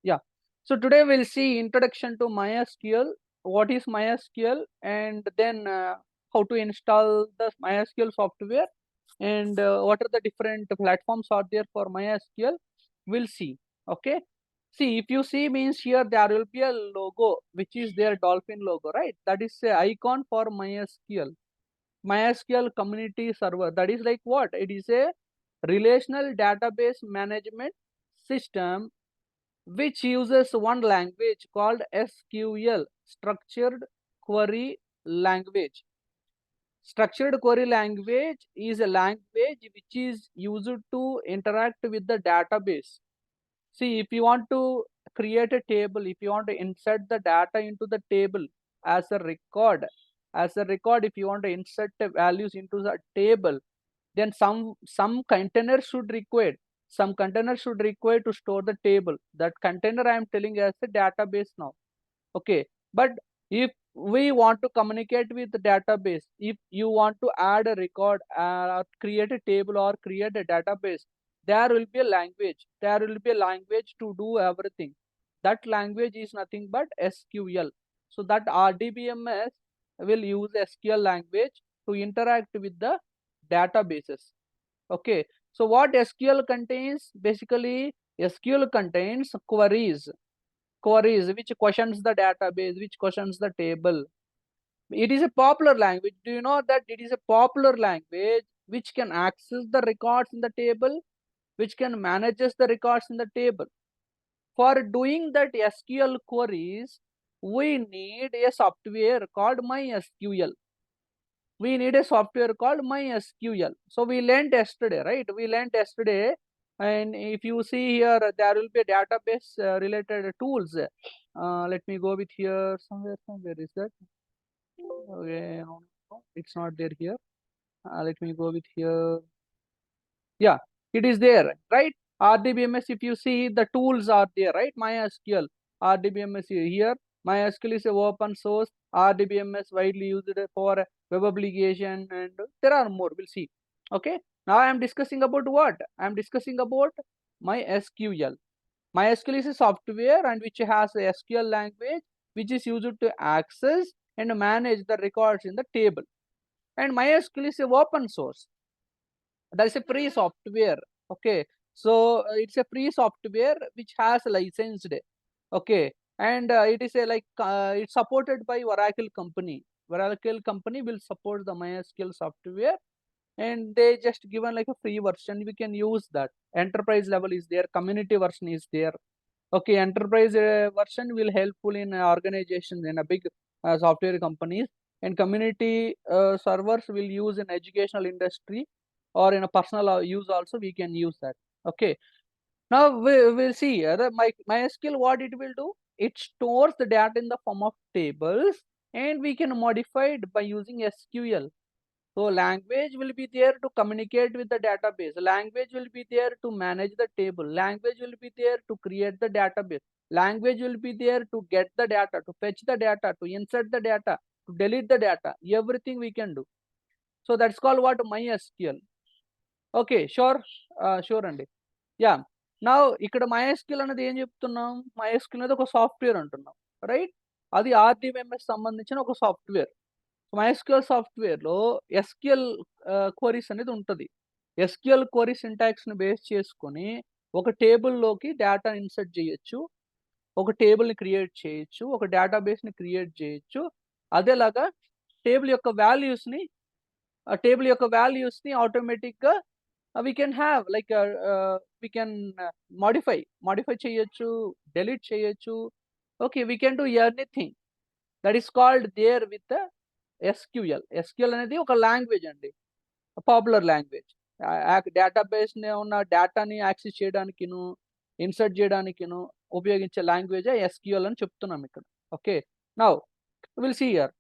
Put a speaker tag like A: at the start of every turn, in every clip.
A: Yeah. So today we'll see introduction to MySQL, what is MySQL, and then how to install the MySQL software, and what are the different platforms are there for MySQL. We'll see. Okay. See, if you see means here there will be a logo which is their dolphin logo, right? That is a icon for MySQL. MySQL community server. That is like what? It is a relational database management system which uses one language called SQL, structured query language. Structured query language is a language which is used to interact with the database. See, if you want to create a table, if you want to insert the data into the table as a record, if you want to insert the values into the table, then some container should require, to store the table. That container I am telling as a database now. Okay, but if we want to communicate with the database, if you want to add a record or create a table or create a database, there will be a language, to do everything. That language is nothing but SQL. So that RDBMS will use SQL language to interact with the databases. Okay, so what SQL contains? Basically, SQL contains queries which questions the database, which questions the table. It is a popular language. Do you know that it is a popular language which can access the records in the table, which can manages the records in the table? For doing that SQL queries, we need a software called MySQL. We need a software called MySQL. So we learned yesterday, right? And if you see here, there will be a database related tools. Let me go with here somewhere. Where is that? Okay, no, it's not there here. Let me go with here. Yeah, it is there, right? RDBMS, if you see, the tools are there, right? MySQL, RDBMS here. MySQL is a open source. RDBMS widely used for web application, and there are more. We'll see. Okay. Now I am discussing about what? I am discussing about MySQL. MySQL is a software and which has a SQL language which is used to access and manage the records in the table. And MySQL is a open source. That is a free software. Okay, so it's a free software which has licensed. Okay, and it is a it's supported by Oracle company. Oracle company will support the MySQL software, and they just given like a free version. We can use that. Enterprise level is there, community version is there. Okay, enterprise version will helpful in organizations in a big software companies, and community servers will use in educational industry or in a personal use also we can use that. Okay, now we'll see MySQL, what it will do. It stores the data in the form of tables, and we can modify it by using SQL. So language will be there to communicate with the database. Language will be there to manage the table. Language will be there to create the database. Language will be there to get the data, to fetch the data, to insert the data, to delete the data. Everything we can do. So that's called what? MySQL. Okay, sure అండి. Yeah, నా ఇక్కడ MySQL అనేది ఏం చెప్తున్నాం? MySQL అనేది ఒక software అంటున్నాం, right? అది RDBMS సంబంధించిన ఒక సాఫ్ట్వేర్. MySQL సాఫ్ట్వేర్‌లో ఎస్‌క్యూఎల్ క్వెరీస్ అనేది ఉంటది. ఎస్‌క్యూఎల్ క్వెరీ సింటాక్స్‌ని బేస్ చేసుకొని ఒక టేబుల్‌లోకి డేటా ఇన్సర్ట్ చేయొచ్చు. ఒక టేబుల్‌ని క్రియేట్ చేయొచ్చు. ఒక డేటాబేస్‌ని క్రియేట్ చేయొచ్చు. అదేలాగా టేబుల్ యొక్క వాల్యూస్‌ని ఆటోమేటిక్‌గా we can have like we can modify చేయొచ్చు, delete చేయొచ్చు. Okay, we can do anything. That is called there with the SQL. SQL అనేది ఒక లాంగ్వేజ్ అండి, పాపులర్ లాంగ్వేజ్. డేటాబేస్‌ని ఉన్న డేటాని యాక్సెస్ చేయడానికిను, ఇన్సర్ట్ చేయడానికిను ఉపయోగించే లాంగ్వేజే SQL అని చెప్తున్నాం ఇక్కడ. Okay, now will see here.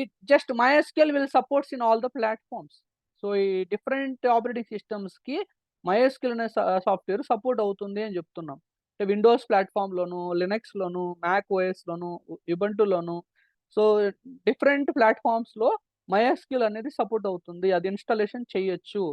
A: it just MySQL will supports in all the platforms. So ఈ డిఫరెంట్ ఆపరేటింగ్ సిస్టమ్స్‌కి MySQL అనే సాఫ్ట్వేర్ సపోర్ట్ అవుతుంది అని చెప్తున్నాం. అంటే విండోస్ ప్లాట్‌ఫామ్‌లోను, లినక్స్‌లోను, మ్యాక్ ఓఎస్‌లోను, ఉబుంటూలోను, సో డిఫరెంట్ ప్లాట్‌ఫామ్స్‌లో MySQL అనేది సపోర్ట్ అవుతుంది. అది ఇన్‌స్టాలేషన్ చేయొచ్చు.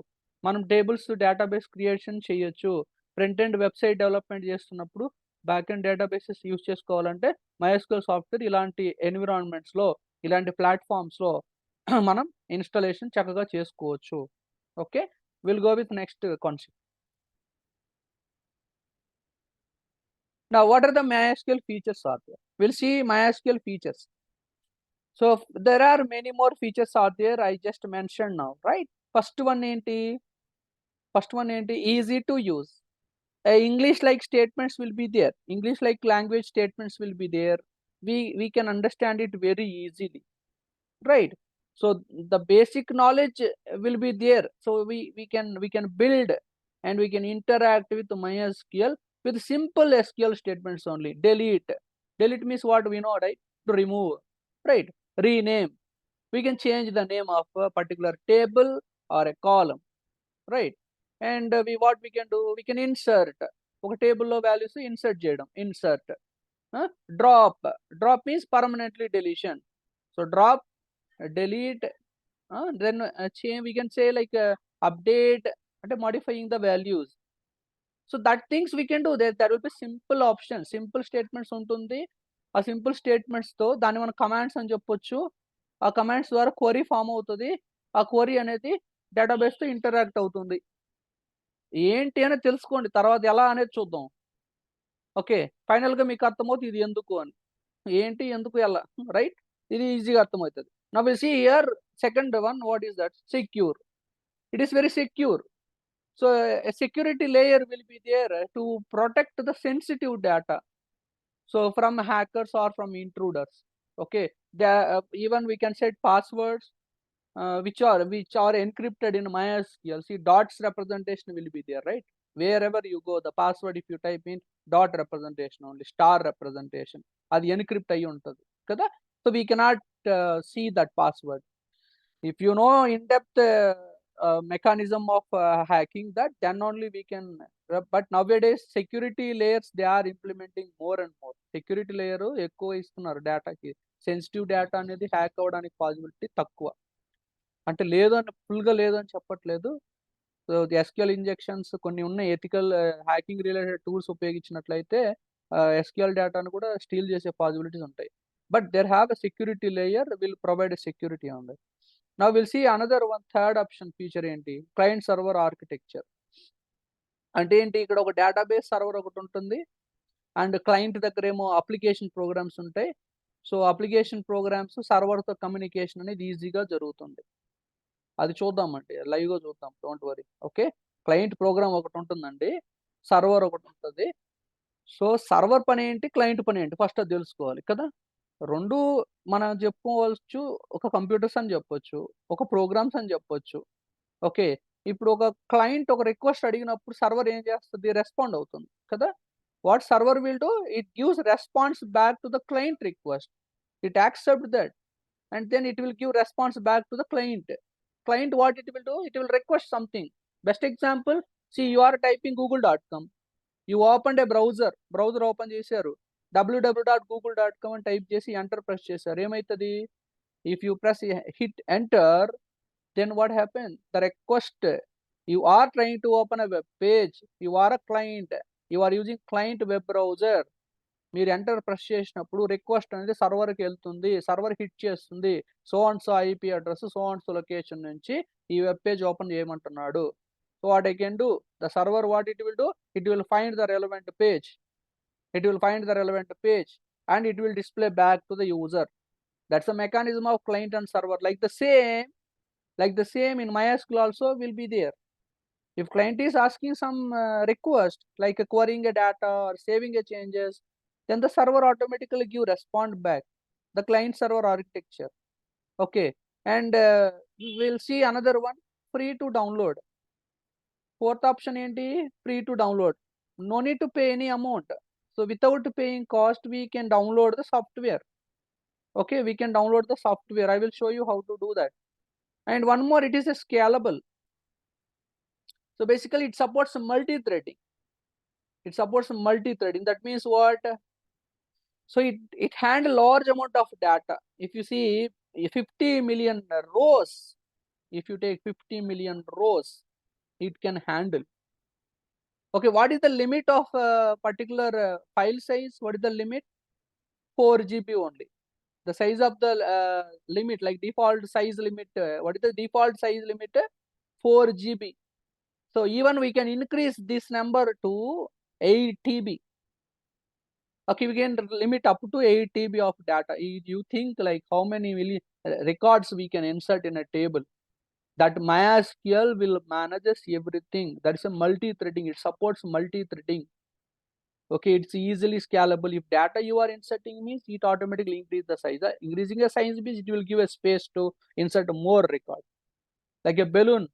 A: మనం టేబుల్స్, డేటాబేస్ క్రియేషన్ చేయొచ్చు. ఫ్రంట్ ఎండ్ వెబ్సైట్ డెవలప్మెంట్ చేస్తున్నప్పుడు బ్యాక్ ఎండ్ డేటాబేసెస్ యూజ్ చేసుకోవాలంటే MySQL సాఫ్ట్వేర్ ఇలాంటి ఎన్విరాన్మెంట్స్లో, ఇలాంటి ప్లాట్ఫామ్స్లో మనం ఇన్స్టాలేషన్ చక్కగా చేసుకోవచ్చు. Okay, will go with next concept. Now, what are the MySQL features are there? We'll see MySQL features. So there are many more features are there. I just mentioned now, right? First one enti? Easy to use. English like statements will be there. English like language statements will be there. We can understand it very easily, right? So the basic knowledge will be there. So we can build and we can interact with MySQL with simple SQL statements only. Delete means what we know, right? To remove, right? Rename, we can change the name of a particular table or a column, right? And what we can do, we can insert ఒక table లో values insert చేయడం, insert. Drop means permanently deletion. So drop, delete, then change, we can say like update అంటే modifying the values. So that things we can do. There will be simple options, simple statements ఉంటుంది. ఆ simple స్టేట్మెంట్స్తో దాన్ని మనం commands అని చెప్పొచ్చు. ఆ commands ద్వారా query form అవుతుంది. ఆ క్వరీ అనేది డేటాబేస్తో ఇంటరాక్ట్ అవుతుంది. ఏంటి అని తెలుసుకోండి, తర్వాత ఎలా అనేది చూద్దాం. ఓకే, ఫైనల్గా మీకు అర్థమవుతుంది ఇది ఎందుకు అని, ఏంటి ఎందుకు ఎలా, రైట్? ఇది ఈజీగా అర్థమవుతుంది. Now will see here second one, what is that? Secure. It is very secure. So a security layer will be there to protect the sensitive data, so from hackers or from intruders. Okay, even we can set passwords which are encrypted in MySQL. See, dots representation will be there, right? Wherever you go, the password, if you type in dot representation only, star representation, అది encrypt అయ్యి ఉంటుంది కదా. So we cannot see that password. If you know in-depth mechanism of hacking that, then only we can. But nowadays security layers they are implementing more and more. Security layer ఎక్కువ ఇస్తున్నారు డేటాకి. Sensitive data అనేది hack అవ్వడానికి possibility తక్కువ. అంటే లేదు అని ఫుల్గా లేదు అని చెప్పట్లేదు. సో ఎస్క్యూఎల్ ఇంజెక్షన్స్ కొన్ని ఉన్నాయి, ఎథికల్ హ్యాకింగ్ రిలేటెడ్ టూల్స్ ఉపయోగించినట్లయితే ఎస్క్యూఎల్ డేటాను కూడా స్టీల్ చేసే పాసిబిలిటీస్ ఉంటాయి. But there have a security layer will provide a security on that. Now we'll see another one, third option feature ఏంటి? Client server architecture. అంటే ఏంటి, ఇక్కడ ఒక డేటాబేస్ సర్వర్ ఒకటి ఉంటుంది అండ్ క్లయింట్ దగ్గర ఏమో అప్లికేషన్ ప్రోగ్రామ్స్ ఉంటాయి. సో అప్లికేషన్ ప్రోగ్రామ్స్ సర్వర్తో కమ్యూనికేషన్ అనేది ఈజీగా జరుగుతుంది. అది చూద్దామండి, లైవ్గా చూద్దాం, don't worry. Okay, client program ఒకటి ఉంటుందండి, సర్వర్ ఒకటి ఉంటుంది. సో సర్వర్ పని ఏంటి, క్లయింట్ పని ఏంటి, ఫస్ట్ అది తెలుసుకోవాలి కదా. రెండు మనం చెప్పుకోవచ్చు, ఒక కంప్యూటర్స్ అని చెప్పొచ్చు, ఒక ప్రోగ్రామ్స్ అని చెప్పొచ్చు. ఓకే, ఇప్పుడు ఒక క్లయింట్ ఒక రిక్వెస్ట్ అడిగినప్పుడు సర్వర్ ఏం చేస్తుంది, రెస్పాండ్ అవుతుంది కదా. What server will do, it gives response back to the client request. It accept that and then it will give response back to the client. What it will do, it will request something. Best example, see, you are typing google.com, you opened a browser open చేశారు, www.google.com అని type చేసి enter press చేశారు. ఏమవుతుంది, if you press hit enter, then what happens, the request, you are trying to open a web page, you are a client, you are using client web browser, మీరు enter press చేసినప్పుడు request అనేది సర్వర్కి వెళ్తుంది, server hit చేస్తుంది, so and so IP address, so and so location నుంచి ఈ web page open చేయమంటున్నాడు. So what I can do, the server what it will do, it will find the relevant page, and it will display back to the user. That's the mechanism of client and server. Like the same in MySQL also will be there. If client is asking some request like querying a data or saving a changes, then the server automatically give respond back, the client server architecture. Okay, and we'll see another one, free to download. Fourth option enti, free to download, no need to pay any amount. So without paying cost we can download the software. Okay, we can download the software, I will show you how to do that. And one more, it is a scalable. So basically it supports multi-threading. That means what, so it handle large amount of data. If you see 50 million rows, if you take 50 million rows, it can handle. Okay, what is the limit of particular file size? What is the limit? 4 GB only. The size of the limit, like default size limit, what is the default size limit? 4 GB. So even we can increase this number to 8 TB. Okay, we can limit up to 8 TB of data. You think like how many records we can insert in a table? That MySQL will manages everything. That is a multi-threading. It supports multi-threading. Okay, it's easily scalable. If data you are inserting means it automatically increase the size. Increasing the size means it will give a space to insert more record. Like a balloon.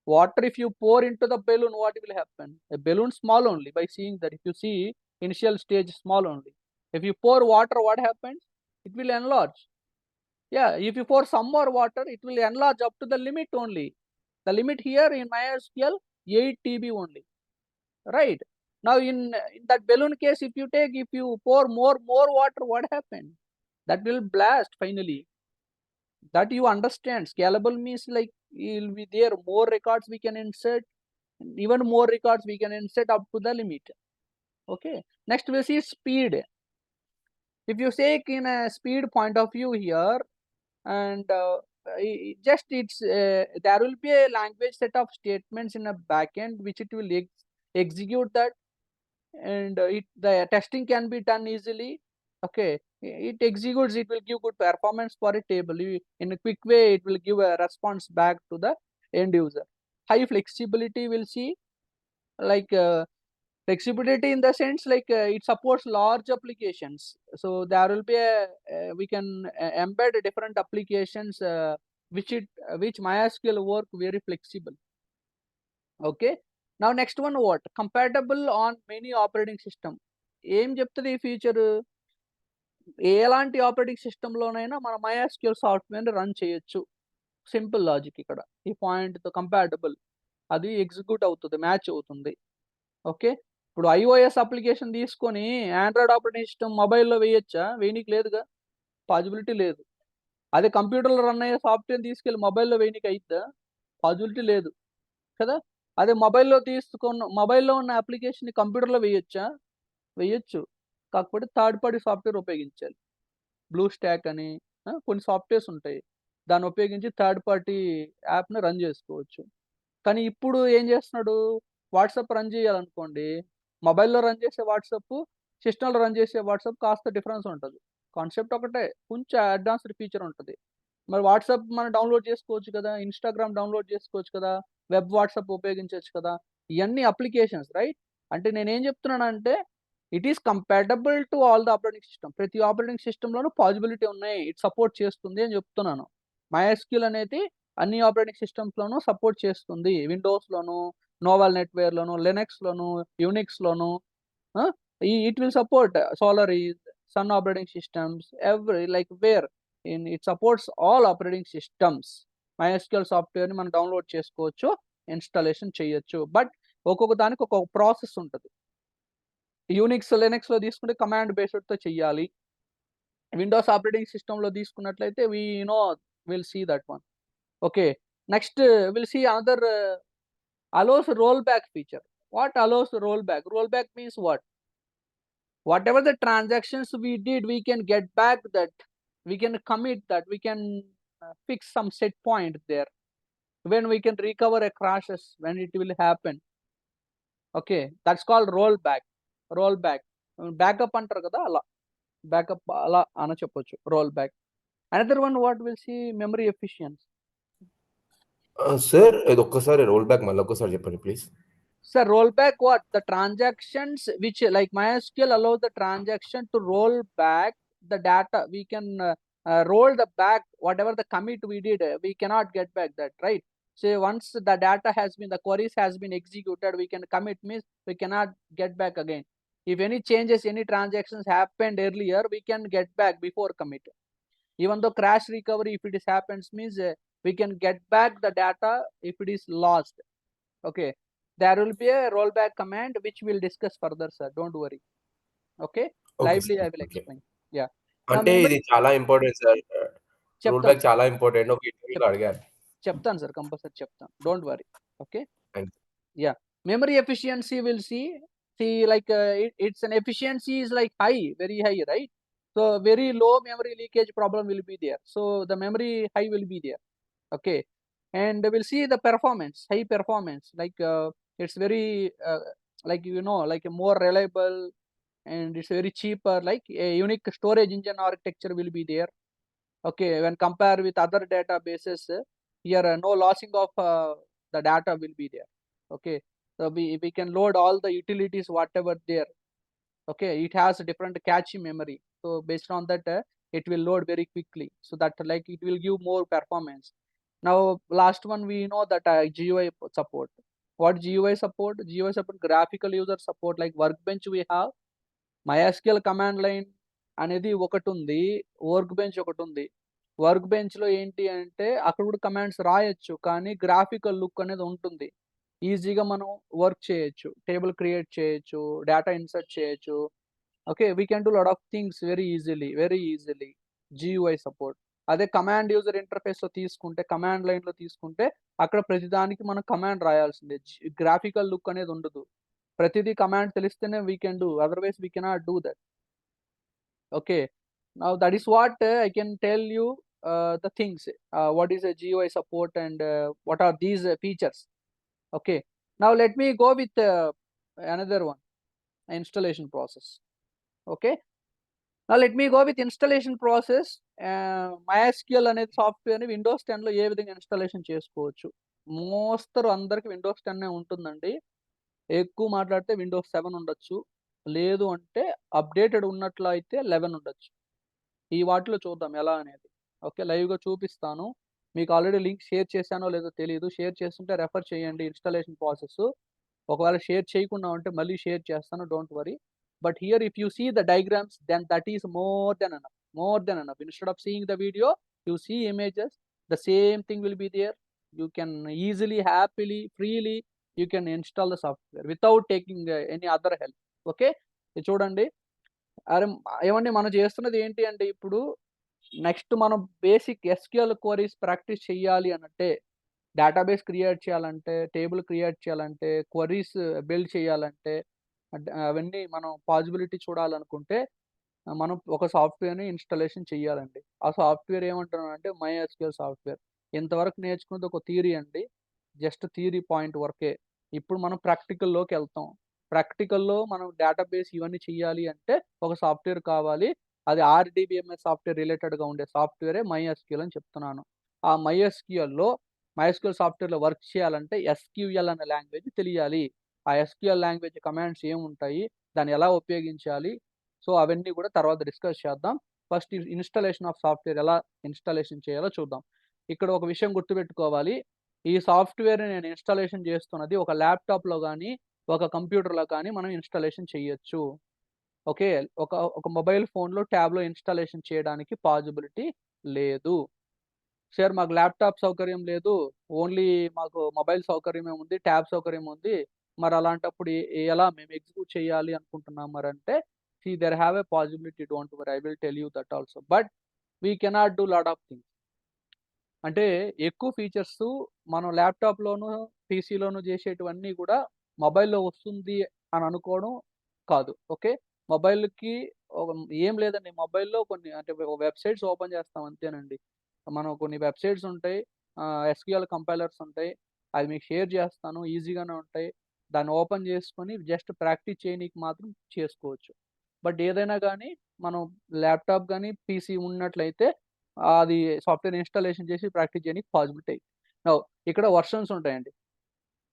A: Water, if you pour into the balloon, what will happen? A balloon small only. By seeing that, if you see initial stage small only. If you pour water, what happens? It will enlarge. Yeah, if you pour some more water, it will enlarge up to the limit only. The limit here in MySQL 8 TB only, right? Now in that balloon case, if you pour more water, what happened? That will blast finally. That you understand. Scalable means like will be there more records we can insert, even more records we can insert up to the limit. Okay. Next we see speed. If you take in a speed point of view here, and just it's there will be a language set of statements in a backend which it will execute that, and the testing can be done easily. Okay, it executes, it will give good performance for a table. In a quick way it will give a response back to the end user. High flexibility will see, like flexibility in the sense like it supports large applications, so there will be a we can embed different applications which MySQL work very flexible. Okay, now next one, what compatible on many operating system. ఏం చెప్తుంది ఈ feature? ఎలాంటి operating సిస్టంలోనైనా మన MySQL software run చేయొచ్చు. Simple logic ఇక్కడ ఈ point తో compatible, అది ఎగ్జిక్యూట్ అవుతుంది, మ్యాచ్ అవుతుంది. ఓకే, ఇప్పుడు iOS అప్లికేషన్ తీసుకొని ఆండ్రాయిడ్ ఆపరేటింగ్ సిస్టమ్ మొబైల్లో వేయొచ్చా? వేయనీకి లేదుగా, పాజిబిలిటీ లేదు. అదే కంప్యూటర్లో రన్ అయ్యే సాఫ్ట్వేర్ తీసుకెళ్ళి మొబైల్లో వేయనీకి అయిద్దా? పాజిబిలిటీ లేదు కదా. అదే మొబైల్లో ఉన్న అప్లికేషన్ కంప్యూటర్లో వేయొచ్చా? వేయొచ్చు. కాకపోతే థర్డ్ పార్టీ సాఫ్ట్వేర్ ఉపయోగించాలి. బ్లూ స్టాక్ అని కొన్ని సాఫ్ట్వేర్స్ ఉంటాయి, దాన్ని ఉపయోగించి థర్డ్ పార్టీ యాప్ని రన్ చేసుకోవచ్చు. కానీ ఇప్పుడు ఏం చేస్తున్నాడు, వాట్సాప్ రన్ చేయాలనుకోండి, మొబైల్లో రన్ చేసే వాట్సాప్, సిస్టంలో రన్ చేసే వాట్సాప్ కాస్త డిఫరెన్స్ ఉంటుంది. కాన్సెప్ట్ ఒకటే, కొంచెం అడ్వాన్స్డ్ ఫీచర్ ఉంటుంది. మరి వాట్సాప్ మనం డౌన్లోడ్ చేసుకోవచ్చు కదా, ఇన్స్టాగ్రామ్ డౌన్లోడ్ చేసుకోవచ్చు కదా, వెబ్ వాట్సాప్ ఉపయోగించవచ్చు కదా, ఇవన్నీ అప్లికేషన్స్ రైట్. అంటే నేనేం చెప్తున్నానంటే it is compatible to all the operating system. ప్రతి ఆపరేటింగ్ సిస్టంలోనూ పాజిబిలిటీ ఉన్నాయి, ఇట్ సపోర్ట్ చేస్తుంది అని చెప్తున్నాను. MySQL అనేది అన్ని ఆపరేటింగ్ సిస్టమ్స్లోనూ సపోర్ట్ చేస్తుంది. విండోస్లోను, నోవెల్ నెట్వేర్లోను, లినక్స్లోను, యూనిక్స్లోను. It will support Solaris, Sun operating systems, every like where it supports all operating systems. MySQL సాఫ్ట్వేర్ని మనం డౌన్లోడ్ చేసుకోవచ్చు, ఇన్స్టాలేషన్ చేయొచ్చు. బట్ ఒక్కొక్క దానికి ఒక్కొక్క ప్రాసెస్ ఉంటుంది. యూనిక్స్, లినక్స్లో తీసుకుంటే కమాండ్ బేస్డ్తో చెయ్యాలి. విండోస్ ఆపరేటింగ్ సిస్టంలో తీసుకున్నట్లయితే will see that one. Okay, next will see another allows rollback feature. What allows rollback? Rollback means what? Whatever the transactions we did, we can get back that, we can commit that, we can fix some set point there, when we can recover a crashes when it will happen. Okay, that's called rollback. Backup antaru kada, ala backup ala ana cheppochu, rollback. Another one, what will see, memory efficiency.
B: Sir ఇది ఒక్కసారి roll back మళ్ళీ ఒక్కసారి చెప్పండి please.
A: Sir, rollback what? The transactions which like MySQL allows the transaction to roll back the data. We can roll the back whatever the commit we did. We cannot get back that, right? So once the data has been, the queries has been executed, we can commit means we cannot get back again. If any changes, any transactions happened earlier, we can get back before commit. Even though crash recovery, if it is happens means we can get back the data if it is lost. Okay, there will be a rollback command which we'll discuss further, sir, don't worry. Okay, lively I will explain. Yeah,
B: అంటే ఇది చాలా important sir, roll back చాలా important. ఒక ఇంటర్వ్యూలో అడిగారు.
A: చెప్తాను sir, compulsory చెప్తాను, don't worry. Okay, yeah. memory efficiency will see like it's an efficiency is like high, very high, right? So very low memory leakage problem will be there. So the memory high will be there. Okay, and we'll see the performance, high performance, like it's very like like a more reliable, and it's very cheaper, like a unique storage engine architecture will be there. Okay, when compared with other databases, here no lossing of the data will be there. Okay, so we can load all the utilities whatever there. Okay, it has a different cache memory, so based on that it will load very quickly, so that like it will give more performance. Now last one, we know that GUI support. What GUI support? GUI support graphical user support, like workbench we have. MySQL command line అనేది ఒకటుంది. Work bench ఒకటుంది. Work బెంచ్‌లో ఏంటి అంటే అక్కడ కూడా commands రాయొచ్చు. కానీ గ్రాఫికల్ లుక్ అనేది ఉంటుంది. ఈజీగా మనం వర్క్ చేయొచ్చు. టేబుల్ క్రియేట్ చేయొచ్చు. డేటా ఇన్సర్ట్ చేయొచ్చు. Okay. We can do lot of things very easily. Very easily. GUI support. అదే కమాండ్ యూజర్ ఇంటర్‌ఫేస్‌లో తీసుకుంటే, కమాండ్ లైన్‌లో తీసుకుంటే అక్కడ ప్రతిదానికి మనం కమాండ్ రాయాల్సిందే. గ్రాఫికల్ లుక్ అనేది ఉండదు. ప్రతిదీ కమాండ్ తెలిస్తేనే we can do. Otherwise we cannot do that. Okay. Now that is what I can tell you the things. What is a GUI support and what are these features? Okay. Now let me go with another one, installation process. Okay. Now let me go with installation process. MySQL అనేది సాఫ్ట్‌వేర్‌ని Windows 10లో ఏ విధంగా installation చేసుకోవచ్చు. మోస్తరు అందరికి Windows 10 ఉంటుందండి. ఎక్కువ మాట్లాడితే Windows 7 ఉండొచ్చు. లేదు అంటే అప్‌డేటెడ్ ఉన్నట్లయితే 11 ఉండొచ్చు. ఈ వాటిలో చూద్దాం ఎలా అనేది. ఓకే. లైవ్‌గా చూపిస్తాను. మీకు ఆల్రెడీ లింక్ షేర్ చేశానో లేదో తెలీదు. షేర్ చేస్తుంటే రెఫర్ చేయండి ఇన్‌స్టాలేషన్ ప్రాసెస్. ఒకవేళ షేర్ చేయకుండా ఉంటే మళ్ళీ షేర్ చేస్తాను. Don't worry. But here if you see the diagrams, then that is more than enough. More than enough. Instead of seeing the video, you see images. The same thing will be there. You can easily, happily, freely you can install the software without taking any other help. Okay. ఇది చూడండి. అరే! ఏవండీ మనం చేస్తున్నది ఏంటి అంటే ఇప్పుడు next మనం బేసిక్ ఎస్‌క్యూఎల్ క్వెరీస్ ప్రాక్టీస్ చెయ్యాలి అనంటే, డేటాబేస్ క్రియేట్ చేయాలంటే, టేబుల్ క్రియేట్ చేయాలంటే, క్వెరీస్ బిల్డ్ చేయాలంటే, అవన్నీ మనం పాజిబిలిటీ చూడాలనుకుంటే మనం ఒక సాఫ్ట్‌వేర్‌ని ఇన్‌స్టాలేషన్ చెయ్యాలండి. ఆ సాఫ్ట్‌వేర్ ఏమంటున్నానంటే మైఎస్‌క్యూఎల్ సాఫ్ట్‌వేర్. ఇంతవరకు నేర్చుకున్నది ఒక థియరీ అండి. జస్ట్ థియరీ పాయింట్ వరకే. ఇప్పుడు మనం ప్రాక్టికల్‌లోకెళ్తాం. ప్రాక్టికల్‌లో మనం డేటాబేస్ ఇవన్నీ చెయ్యాలి అంటే ఒక సాఫ్ట్‌వేర్ కావాలి. అది ఆర్‌డిబిఎంఎస్ సాఫ్ట్‌వేర్ రిలేటెడ్‌గా ఉండే సాఫ్ట్‌వేరే మైఎస్‌క్యూఎల్ అని చెప్తున్నాను. ఆ మైఎస్‌క్యూఎల్ సాఫ్ట్‌వేర్‌లో వర్క్ చేయాలంటే ఎస్‌క్యూఎల్ అనే లాంగ్వేజ్ తెలియాలి. ఆ ఎస్‌క్యూఎల్ లాంగ్వేజ్ కమాండ్స్ ఏముంటాయి? దాన్ని ఎలా ఉపయోగించాలి? సో, అవన్నీ గూడా తర్వాత డిస్కస్ చేద్దాం. ఫస్ట్ ఇన్‌స్టాలేషన్ ఆఫ్ సాఫ్ట్‌వేర్ ఎలా ఇన్‌స్టాలేషన్ చేయాలో చూద్దాం. ఇక్కడ ఒక విషయం గుర్తుపెట్టుకోవాలి. ఈ సాఫ్ట్‌వేర్‌ని నేను ఇన్‌స్టాలేషన్ చేస్తున్నది ఒక ల్యాప్‌టాప్‌లో గానీ, ఒక కంప్యూటర్‌లో కానీ మనం ఇన్‌స్టాలేషన్ చెయ్యొచ్చు. ఓకే. ఒక ఒక మొబైల్ ఫోన్‌లో, ట్యాబ్‌లో ఇన్‌స్టాలేషన్ చేయడానికి పాజిబిలిటీ లేదు. సార్ మాకు ల్యాప్‌టాప్ సౌకర్యం లేదు. ఓన్లీ మాకు మొబైల్ సౌకర్యమే ఉంది. ట్యాబ్ సౌకర్యం ఉంది. మరలాంటప్పుడు ఎలా మేము ఎగ్జిక్యూట్ చేయాలి అనుకుంటున్నాం మరంటే, there have a possibility. Don't worry. I will tell you that also. But we cannot do lot of things. అంటే ఎక్కువ ఫీచర్సు మనం ల్యాప్‌టాప్‌లోను, పీసీలోను జేసేటివన్నీ గూడా మొబైల్‌లో వస్తుంది అని అనుకోవడం కాదు. ఓకే. మొబైల్‌కి ఒక ఏం లేదండి. మొబైల్‌లో కొన్ని అంటే వెబ్‌సైట్స్ ఓపెన్ చేస్తాం అంతేనండి. మనం కొన్ని వెబ్‌సైట్స్ ఉంటాయి. ఎస్‌క్యూఎల్ కంపైలర్స్ ఉంటాయి. అది మీకు షేర్ చేస్తాను. ఈజీగానే ఉంటాయి. దాన్ని ఓపెన్ చేసుకొని జస్ట్ ప్రాక్టీస్ చేయనీకి మాత్రం చేసుకోవచ్చు. బట్ ఏదైనా గానీ మనం ల్యాప్‌టాప్ గానీ, పీసీ ఉన్నట్లయితే అది సాఫ్ట్‌వేర్ ఇన్‌స్టాలేషన్ చేసి ప్రాక్టీస్ చేయనీకి పాసిబిలిటీ. నౌ ఇక్కడ వెర్షన్స్ ఉంటాయండి.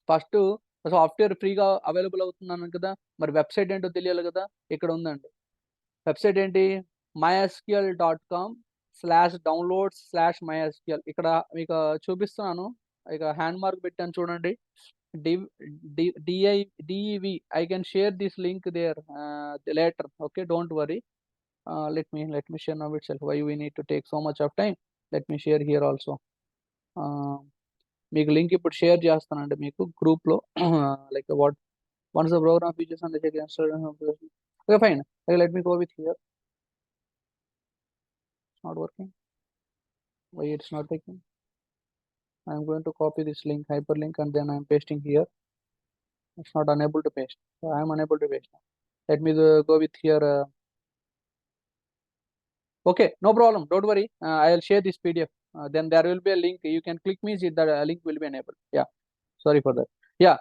A: ఫస్టు సాఫ్ట్‌వేర్ ఫ్రీగా అవైలబుల్ అవుతుందన్నాను కదా! మరి వెబ్‌సైట్ ఏంటో తెలియాలి గదా! ఇక్కడ ఉందండి. వెబ్‌సైట్ ఏంటి? mysql.com/downloads/mysql ఇక్కడ మీకు చూపిస్తున్నాను. ఇక హ్యాండ్ మార్క్ పెట్టాను చూడండి. Div D D I D E V I can share this link there later. Okay. Don't worry. let me share now itself. Why we need to take so much of time? Let me share here also. ఆహ్, మీకు link ఇప్పుడు share చేస్తానండి మీకు గ్రూప్‌లో. Like what once the program features and okay fine. Let me go with here. Not working. Why it's not taking? I'm going to copy this link, hyperlink, and then I'm pasting here. It's not unable to paste. So I am unable to paste. Let me go with here. Okay, no problem. Don't worry. I'll share this PDF. Then there will be a link. You can click me. The link will be enabled. Yeah. Sorry for that. Yeah.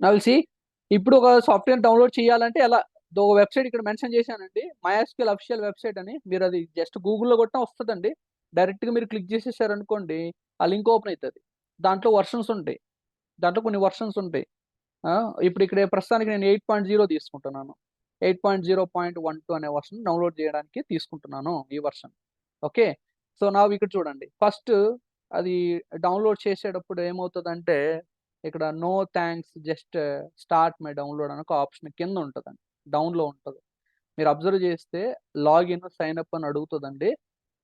A: Now we'll see. ఇప్పుడు ఒక software download చేయాలంటే ఎలా ఒక website ఇక్కడ mention చేశానండి MySQL official website అని మీరు అది జస్ట్ గూగుల్లో కొట్టినా వస్తుందండి డైరెక్ట్గా మీరు క్లిక్ చేసేసారనుకోండి ఆ లింక్ ఓపెన్ అవుతుంది దాంట్లో వర్షన్స్ ఉంటాయి దాంట్లో కొన్ని వర్షన్స్ ఉంటాయి ఇప్పుడు ఇక్కడ ప్రస్తుతానికి నేను 8.0 తీసుకుంటున్నాను 8.0.12 అనే వర్షన్ డౌన్లోడ్ చేయడానికి తీసుకుంటున్నాను ఈ వర్షన్ ఓకే సో నా ఇక్కడ చూడండి ఫస్ట్ అది డౌన్లోడ్ చేసేటప్పుడు ఏమవుతుందంటే ఇక్కడ no thanks just start my download అని ఒక ఆప్షన్ కింద ఉంటుందండి డౌన్లో ఉంటుంది మీరు అబ్జర్వ్ చేస్తే లాగిన్ సైన్ అప్ అని అడుగుతుందండి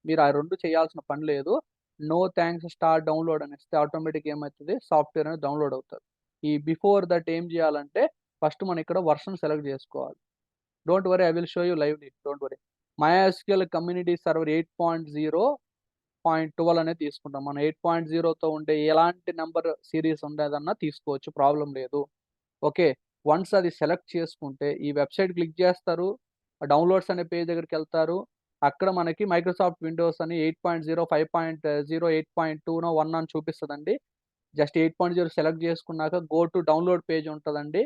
A: మీరు ఆ రెండు చేయాల్సిన పని లేదు నో థ్యాంక్స్ స్టార్ట్ డౌన్లోడ్ అని ఇస్తే ఆటోమేటిక్ ఏమవుతుంది సాఫ్ట్వేర్ అనేది డౌన్లోడ్ అవుతుంది ఈ బిఫోర్ దట్ ఏం చేయాలంటే ఫస్ట్ మనం ఇక్కడ వర్షన్ సెలెక్ట్ చేసుకోవాలి don't worry I will show you lively don't worry MySQL community server 8.0.12 అనేది తీసుకుంటాం మనం 8.0తో ఉండే ఎలాంటి నెంబర్ సిరీస్ ఉండేదన్నా తీసుకోవచ్చు ప్రాబ్లం లేదు ఓకే వన్స్ అది సెలెక్ట్ చేసుకుంటే ఈ వెబ్సైట్ క్లిక్ చేస్తారు డౌన్లోడ్స్ అనే పేజ్ దగ్గరికి వెళ్తారు అక్కడ మనకి మైక్రోసాఫ్ట్ విండోస్ అని 8.0 5.0 8.2 1 అని చూపిస్తుందండి జస్ట్ 8.0 సెలెక్ట్ చేసుకున్నాక గో టు డౌన్లోడ్ పేజ్ ఉంటుందండి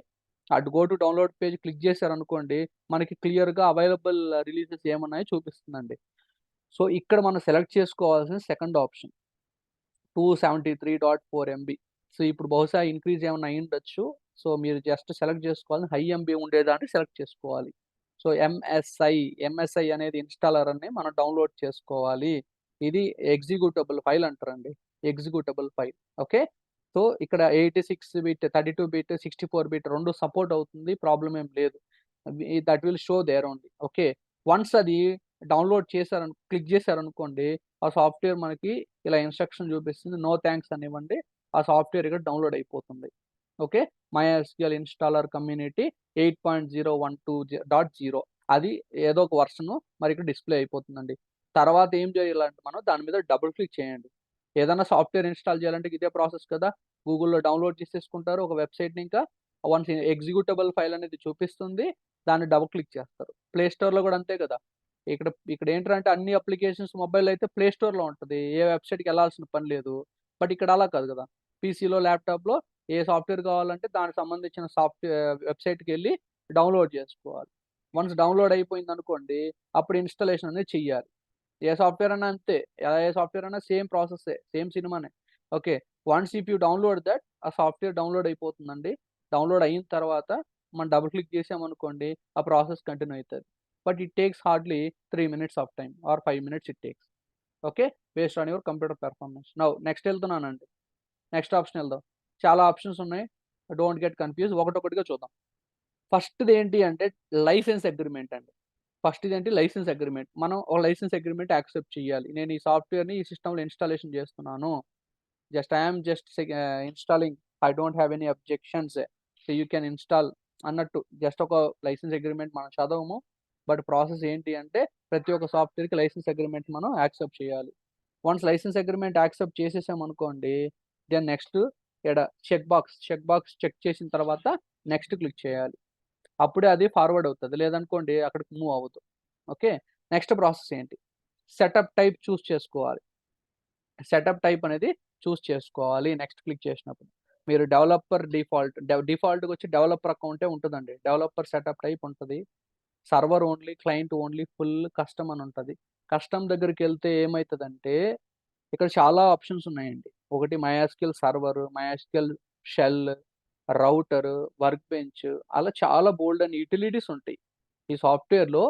A: అటు go to download page click చేశారనుకోండి మనకి క్లియర్గా అవైలబుల్ రిలీజెస్ ఏమున్నాయో చూపిస్తుందండి సో ఇక్కడ మనం సెలెక్ట్ చేసుకోవాల్సిన సెకండ్ ఆప్షన్ 273.4 MB సో ఇప్పుడు బహుశా ఇంక్రీజ్ ఏమైనా అయి ఉండొచ్చు సో మీరు జస్ట్ సెలెక్ట్ చేసుకోవాలి హై ఎంబీ ఉండేదాన్ని సెలెక్ట్ చేసుకోవాలి సో ఎంఎస్ఐ అనేది ఇన్స్టాలర్ అని మనం డౌన్లోడ్ చేసుకోవాలి ఇది ఎగ్జిక్యూటబుల్ ఫైల్ అంటారండి ఎగ్జిక్యూటబుల్ ఫైల్ ఓకే సో ఇక్కడ 86 బిట్ 32 బిట్ 64 బిట్ రెండు సపోర్ట్ అవుతుంది ప్రాబ్లం ఏం లేదు that will show there only okay once అది డౌన్లోడ్ చేశారను క్లిక్ చేశారనుకోండి ఆ సాఫ్ట్వేర్ మనకి ఇలా ఇన్స్ట్రక్షన్ చూపిస్తుంది నో థ్యాంక్స్ అనివ్వండి ఆ సాఫ్ట్వేర్ ఇక్కడ డౌన్లోడ్ అయిపోతుంది ఓకే MySQL ఇన్స్టాలర్ కమ్యూనిటీ 8.012.0 అది ఏదో ఒక వర్షన్ మరి ఇక్కడ డిస్ప్లే అయిపోతుందండి తర్వాత ఏం చేయాలంటే మనం దాని మీద డబుల్ క్లిక్ చేయండి ఏదైనా సాఫ్ట్వేర్ ఇన్స్టాల్ చేయాలంటే ఇదే ప్రాసెస్ కదా గూగుల్లో డౌన్లోడ్ చేసేసుకుంటారు ఒక వెబ్సైట్ని ఇంకా వన్స్ ఎగ్జిక్యూటబుల్ ఫైల్ అనేది చూపిస్తుంది దాన్ని డబుల్ క్లిక్ చేస్తారు ప్లే స్టోర్లో కూడా అంతే కదా ఇక్కడ ఇక్కడ ఏంటంటే అన్ని అప్లికేషన్స్ మొబైల్ అయితే ప్లే స్టోర్లో ఉంటుంది ఏ వెబ్సైట్కి వెళ్ళాల్సిన పని లేదు బట్ ఇక్కడ అలా కాదు కదా పీసీలో ల్యాప్టాప్లో ఏ సాఫ్ట్వేర్ కావాలంటే దానికి సంబంధించిన సాఫ్ట్వేర్ వెబ్సైట్కి వెళ్ళి డౌన్లోడ్ చేసుకోవాలి వన్స్ డౌన్లోడ్ అయిపోయింది అనుకోండి అప్పుడు ఇన్స్టాలేషన్ అనేది చెయ్యాలి ఏ సాఫ్ట్వేర్ అయినా అంతే ఏ సాఫ్ట్వేర్ అయినా సేమ్ ప్రాసెస్ సేమ్ సినిమానే okay once if you download that ఆ సాఫ్ట్వేర్ డౌన్లోడ్ అయిపోతుందండి డౌన్లోడ్ అయిన తర్వాత మనం డబుల్ క్లిక్ చేసామనుకోండి ఆ ప్రాసెస్ కంటిన్యూ అవుతుంది but it takes hardly 3 minutes of time or 5 minutes it takes okay based on your computer performance now next వెళ్తున్నానండి next option వెళ్దాం చాలా ఆప్షన్స్ ఉన్నాయి డోంట్ గెట్ కన్ఫ్యూజ్ ఒకటొకటిగా చూద్దాం ఫస్ట్ది ఏంటి అంటే లైసెన్స్ అగ్రిమెంట్ అండి ఫస్ట్ ఏంటి లైసెన్స్ అగ్రిమెంట్ మనం ఒక లైసెన్స్ అగ్రిమెంట్ యాక్సెప్ట్ చేయాలి నేను ఈ సాఫ్ట్వేర్ని ఈ సిస్టంలో ఇన్స్టాలేషన్ చేస్తున్నాను I'm just installing I don't have any objections so you can install అన్నట్టు జస్ట్ ఒక లైసెన్స్ అగ్రిమెంట్ మనం చదవము బట్ ప్రాసెస్ ఏంటి అంటే ప్రతి ఒక్క సాఫ్ట్వేర్కి లైసెన్స్ అగ్రిమెంట్ మనం యాక్సెప్ట్ చేయాలి వన్స్ లైసెన్స్ అగ్రిమెంట్ యాక్సెప్ట్ చేసేసామనుకోండి దెన్ నెక్స్ట్ ఇక్కడ చెక్ బాక్స్ చెక్ చేసిన తర్వాత నెక్స్ట్ క్లిక్ చేయాలి అప్పుడే అది ఫార్వర్డ్ అవుతుంది లేదనుకోండి అక్కడికి మూవ్ అవ్వదు ఓకే నెక్స్ట్ ప్రాసెస్ ఏంటి సెటప్ టైప్ చూస్ చేసుకోవాలి సెటప్ టైప్ అనేది చూస్ చేసుకోవాలి నెక్స్ట్ క్లిక్ చేసినప్పుడు మీరు డెవలపర్ డిఫాల్ట్గా వచ్చి డెవలపర్ అకౌంటే ఉంటుందండి డెవలపర్ సెటప్ టైప్ ఉంటుంది server only client only full custom అని ఉంటుంది కస్టమ్ దగ్గరికి వెళ్తే ఏమవుతుందంటే ఇక్కడ చాలా ఆప్షన్స్ ఉన్నాయండి ఒకటి MySQL server MySQL shell router workbench అలా చాలా బోల్డ్ అని యూటిలిటీస్ ఉంటాయి ఈ సాఫ్ట్వేర్లో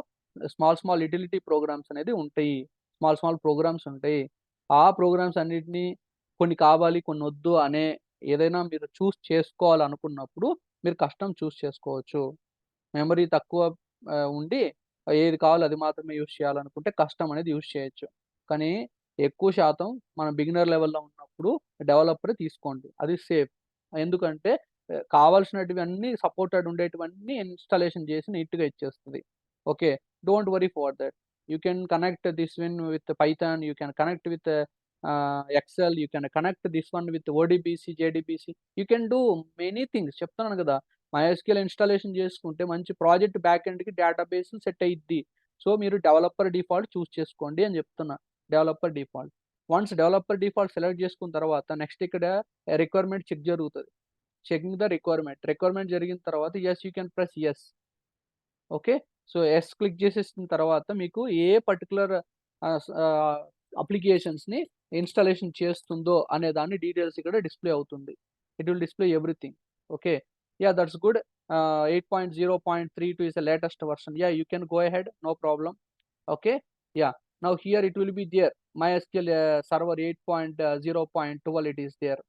A: స్మాల్ యూటిలిటీ ప్రోగ్రామ్స్ అనేది ఉంటాయి స్మాల్ ప్రోగ్రామ్స్ ఉంటాయి ఆ ప్రోగ్రామ్స్ అన్నిటినీ కొన్ని కావాలి కొన్ని వద్దు అనే ఏదైనా మీరు చూస్ చేసుకోవాలనుకున్నప్పుడు మీరు కస్టమ్ చూస్ చేసుకోవచ్చు మెమరీ తక్కువ ఉండి ఏది కావాలో అది మాత్రమే యూజ్ చేయాలనుకుంటే కస్టమ్ అనేది యూజ్ చేయొచ్చు కానీ ఎక్కువ శాతం మనం బిగినర్ లెవెల్లో ఉన్నప్పుడు డెవలపర్ తీసుకోండి అది సేఫ్ ఎందుకంటే కావాల్సినటివన్నీ సపోర్టెడ్ ఉండేటివన్నీ ఇన్స్టాలేషన్ చేసి నీట్గా ఇచ్చేస్తుంది okay don't worry for that you can connect this one with Python you can connect with Excel you can connect this one with ODBC JDBC you can do many things చెప్తున్నాను కదా MySQL installation చేసుకుంటే మంచి project back ఎండ్‌కి database set అయ్యిద్ది. So, మీరు developer default choose చేసుకోండి అని చెప్తున్నా. Developer default. Once developer default select చేసుకున్న తర్వాత నెక్స్ట్ ఇక్కడ రిక్వైర్మెంట్ చెక్ జరుగుతది. Checking the requirement. రిక్వైర్మెంట్ జరిగిన తర్వాత yes you can press yes. Okay. So, yes click చేసేసిన తర్వాత మీకు ఏ పర్టిక్యులర్ అప్లికేషన్స్‌ని ఇన్‌స్టాలేషన్ చేస్తుందో అనే దాని డీటెయిల్స్ ఇక్కడ డిస్‌ప్లే అవుతుంది. It will display everything. Okay. Yeah! That's good. 8.0.32 is the latest version. Yeah, you can go ahead. No problem. Okay. Yeah. Now here it will be there. MySQL server 8.0.12 it is there.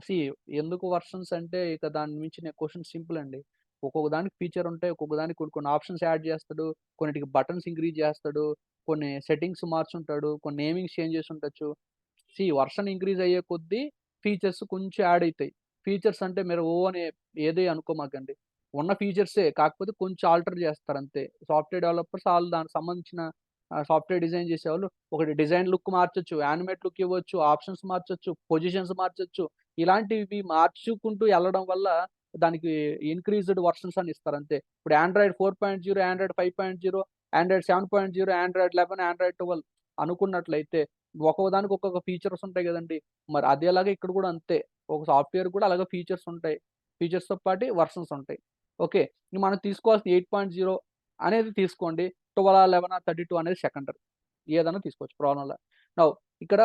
A: See ఎందుకు versions అంటే ఇక దాని మించిన question simple అండి. ఒక్కొక్క దానికి feature ఉంటాయి. ఒక్కొక్క దానికి కొన్ని ఆప్షన్స్ యాడ్ చేస్తాడు. కొన్నిటికి బటన్స్ ఇంక్రీజ్ చేస్తాడు. కొన్ని సెట్టింగ్స్ మార్చుంటాడు. కొన్ని నేమింగ్స్ చేంజ్ చేసి ఉండొచ్చు. వర్షన్ ఇంక్రీజ్ అయ్యే కొద్దీ ఫీచర్స్ కొంచెం యాడ్ అయితాయి. ఫీచర్స్ అంటే మీరు అని ఏది అనుకోమాకండి. ఉన్న ఫీచర్సే కాకపోతే కొంచెం ఆల్టర్ చేస్తారంతే. సాఫ్ట్‌వేర్ డెవలపర్స్ ఆళ్ళు దానికి సంబంధించిన సాఫ్ట్‌వేర్ డిజైన్ చేసేవాళ్ళు ఒకటి డిజైన్ లుక్ మార్చొచ్చు, యానిమేట్ లుక్ ఇవ్వచ్చు, ఆప్షన్స్ మార్చొచ్చు, పొజిషన్స్ మార్చొచ్చు. ఇలాంటివి మార్చుకుంటూ ఎళ్ళడం వల్ల దానికి ఇంక్రీజ్డ్ వర్షన్స్ అని ఇస్తారంతే. ఇప్పుడు Android 4.0, Android 5.0, Android 7.0, Android 11, Android 12 అనుకున్నట్లయితే ఒక్కొక్క దానికి ఒక్కొక్క ఫీచర్స్ ఉంటాయి గదండీ! మరి అదేలాగా ఇక్కడ గూడా అంతే. ఒక సాఫ్ట్‌వేర్ కూడా అలాగే ఫీచర్స్ ఉంటాయి. ఫీచర్స్‌తో పాటి వర్షన్స్ ఉంటాయి. ఓకే. మనం తీసుకోవాల్సిన 8.0 అనేది తీసుకోండి. 12, 11, 32 అనేది సెకండరీ. ఏదైనా తీసుకోవచ్చు ప్రాబ్లమ్ లా. నౌ ఇక్కడ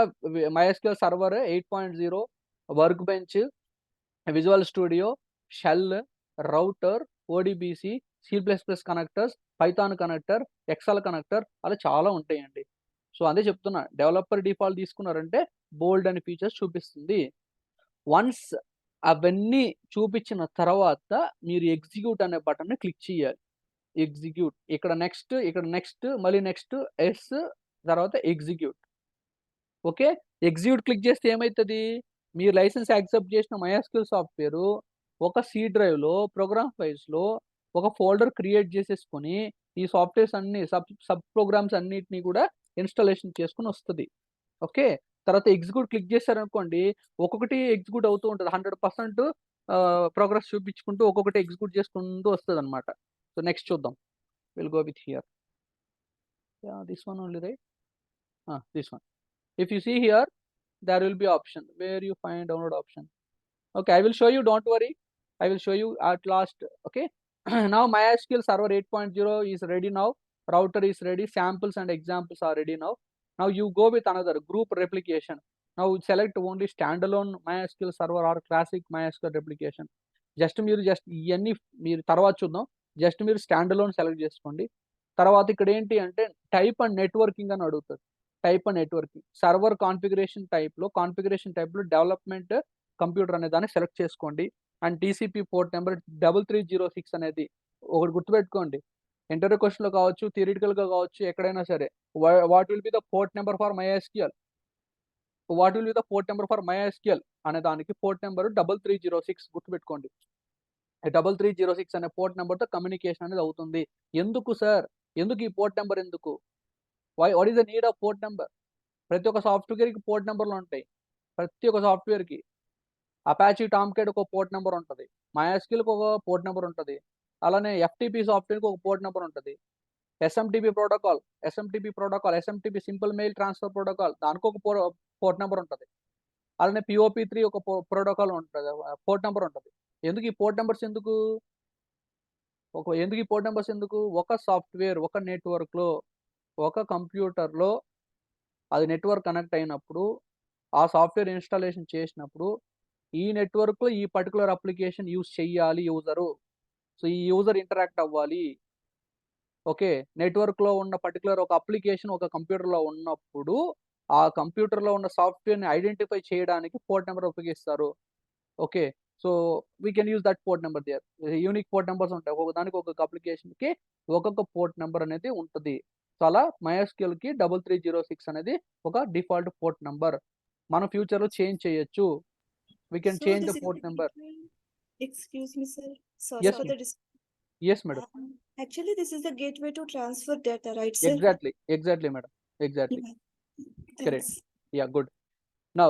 A: MySQL server 8.0 workbench, Visual Studio, shell, router, ODBC, సి++ connectors, Python connector, Excel connector అలా చాలా ఉంటాయండి. సో, అదే చెప్తున్నా. డెవలపర్ డిఫాల్ట్ తీసుకున్నారంటే బోల్డ్ అని ఫీచర్స్ చూపిస్తుంది. వన్స్ అవన్నీ చూపించిన తర్వాత మీరు ఎగ్జిక్యూట్ అనే బటన్‌ని క్లిక్ చేయాలి. ఎగ్జిక్యూట్. ఇక్కడ నెక్స్ట్, మళ్ళీ నెక్స్ట్ యెస్ తర్వాత ఎగ్జిక్యూట్. ఓకే. ఎగ్జిక్యూట్ క్లిక్ చేస్తే ఏమైతది? మీరు లైసెన్స్ యాక్సెప్ట్ చేసిన MySQL సాఫ్ట్‌వేరు ఒక సి డ్రైవ్‌లో, ప్రోగ్రామ్ ఫైల్స్‌లో ఒక ఫోల్డర్ క్రియేట్ చేసేసుకొని, ఈ సాఫ్ట్‌వేర్స్ అన్నీ సబ్ ప్రోగ్రామ్స్ అన్నిటిని కూడా ఇన్‌స్టాలేషన్ చేసుకొనొస్తది. ఓకే. తర్వాత ఎగ్జిక్యూట్ క్లిక్ చేశారనుకోండి, ఒక్కొక్కటి ఎగ్జిక్యూట్ అవుతూ ఉంటది. 100% ప్రోగ్రెస్ చూపించుకుంటూ ఒక్కొక్కటి ఎగ్జిక్యూట్ చేసుకుంటూ వస్తదనమాట. సో, నెక్స్ట్ చూద్దాం. Will go with here. Yeah! This one only right? This one. If you see here, there will be option where you find download option. Okay, I will show you. Don't worry. I will show you at last. Okay. Now MySQL Server 8.0 is ready now. Router is ready. Samples and examples are ready now. Now you go with another group replication. Now select only standalone MySQL Server or classic MySQL replication. Just ఇయన్నీ మీరు తర్వాత చూద్దాం. Just మీరు standalone select చేసుకోండి. తర్వాత ఇక్కడ ఏంటి అంటే టైప్ అండ్ నెట్వర్కింగ్ అని అడుగుతది. Type and networking. Server configuration టైప్‌లో డెవలప్‌మెంట్ కంప్యూటర్ అనే దాన్ని సెలెక్ట్ చేసుకోండి. అండ్ టీసీపీ పోర్ట్ నంబర్ 3306 అనేది ఒకటి గుర్తుపెట్టుకోండి. ఇంటర్వ్యూ క్వెషన్‌లో కావచ్చు, థియరిటికల్‌గా కావచ్చు, ఎక్కడైనా సరే. What will be the port number for MySQL? What will be the port number for MySQL అనే దానికి పోర్ట్ నంబర్ 3306 గుర్తుపెట్టుకోండి. ఈ 3306 అనే పోర్ట్ నంబర్‌తో కమ్యూనికేషన్ అనేది అవుతుంది. ఎందుకు సార్? ఎందుకు ఈ పోర్ట్ నంబర్ ఎందుకు? What is the need of port number? ప్రతి ఒక్క సాఫ్ట్‌వేర్‌కి పోర్ట్ నంబర్‌లుంటాయి. ప్రతి ఒక్క సాఫ్ట్‌వేర్‌కి. అపాచీ టామ్‌క్యాట్‌కి ఒక పోర్ట్ నంబర్ ఉంటది. MySQL‌కి ఒక పోర్ట్ నంబర్ ఉంటది. అలానే ఎఫ్‌టిపి సాఫ్ట్‌వేర్‌కి ఒక పోర్ట్ నంబర్ ఉంటది. SMTP simple mail transfer protocol దానికొక పోర్ట్ నంబర్ ఉంటది. అలానే POP3 ఒక ప్రోటోకాల్ ఉంటది. పోర్ట్ నంబర్ ఉంటది. ఎందుకు ఈ పోర్ట్ నంబర్స్ ఎందుకు? ఒక సాఫ్ట్‌వేర్, ఒక నెట్‌వర్క్‌లో, ఒక కంప్యూటర్‌లో అది నెట్‌వర్క్ కనెక్ట్ అయినప్పుడు, ఆ సాఫ్ట్‌వేర్ ఇన్‌స్టాలేషన్ చేసినప్పుడు, ఈ నెట్‌వర్క్‌లో ఈ పర్టిక్యులర్ అప్లికేషన్ యూజ్ చెయ్యాలి యూజరు. సో, ఈ యూజర్ ఇంటరాక్ట్ అవ్వాలి. ఓకే. నెట్‌వర్క్‌లో ఉన్న పర్టిక్యులర్ ఒక అప్లికేషన్ ఒక కంప్యూటర్‌లో ఉన్నప్పుడు, ఆ కంప్యూటర్‌లో ఉన్న సాఫ్ట్‌వేర్‌ని ఐడెంటిఫై చేయడానికి పోర్ట్ నంబర్ ఉపయోగిస్తారు. Okay. So, we can use that port number there. Unique port numbers ఉంటాయి. ఒక్కొక్క దానికి ఒక్కొక్క అప్లికేషన్‌కి ఒక్కొక్క పోర్ట్ నంబర్ అనేది ఉంటది. సో, అలా MySQL‌కి 3306 అనేది ఒక డిఫాల్ట్ పోర్ట్ నంబర్. మనం ఫ్యూచర్‌లో చేంజ్ చేయొచ్చు. We can
C: So
A: change the
C: this is
A: port
C: the
A: number.
C: gateway. Excuse me, sir. Sorry
A: yes
C: for
A: ma'am.
C: the
A: yes madam.
C: actually this is the gateway to transfer data, right, sir?
A: Exactly. Exactly madam. Exactly.
C: Yeah.
A: Correct.
C: Thanks.
A: Yeah! Good. Now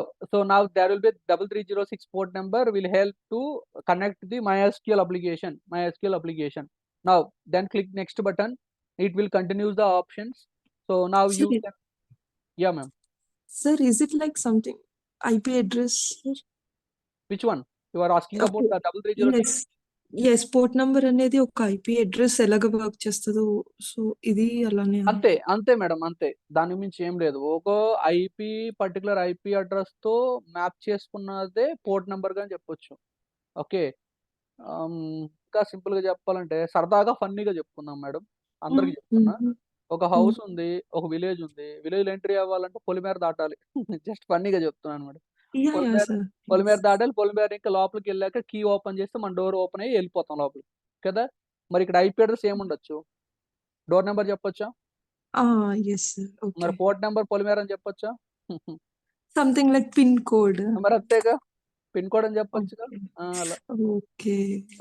A: there will be 3306 port number will help to connect the MySQL application. Now then click next button. It will continue the options. So now
D: Sir,
A: you can, yeah ma'am.
D: sir, is it like something IP address, sir?
A: Which one? You are asking about the 3306?
D: Yes, port number అనేది ఒక IP address ఎలాగ work చేస్తుందో so ఇది అలానే
A: అంతే madam, అంతే. దాని మించి ఏం లేదు. ఒక పర్టికులర్ ఐపీ అడ్రస్ తో మ్యాప్ చేసుకున్నదే పోర్ట్ నంబర్ గా చెప్పొచ్చు. ఓకే. ఇంకా సింపుల్ గా చెప్పాలంటే సరదాగా ఫన్నీగా చెప్పుకుందాం మేడం. అందరికి చెప్తున్నా. ఒక హౌస్ ఉంది, ఒక విలేజ్ ఉంది. విలేజ్ ఎంట్రీ అవ్వాలంటే పొలిమేర దాటాలి. జస్ట్ ఫన్నీగా చెప్తున్నాను మేడం. పొలిమేర దాటాలి. పొలిమేర ఇంకా లోపలికి వెళ్ళాక కీ ఓపెన్ చేస్తే మన డోర్ ఓపెన్ అయ్యి వెళ్ళిపోతాం లోపలికి కదా. మరి ఇక్కడ ఐపీ అడ్రస్ ఏముండొచ్చు? డోర్ నెంబర్ చెప్పొచ్చా? మరి పోర్ట్ నెంబర్ పొలిమేర అని చెప్పొచ్చా?
D: Something like pin code.
A: మరి అంతేగా, పిన్ కోడ్ అని చెప్పొచ్చుగా. అలా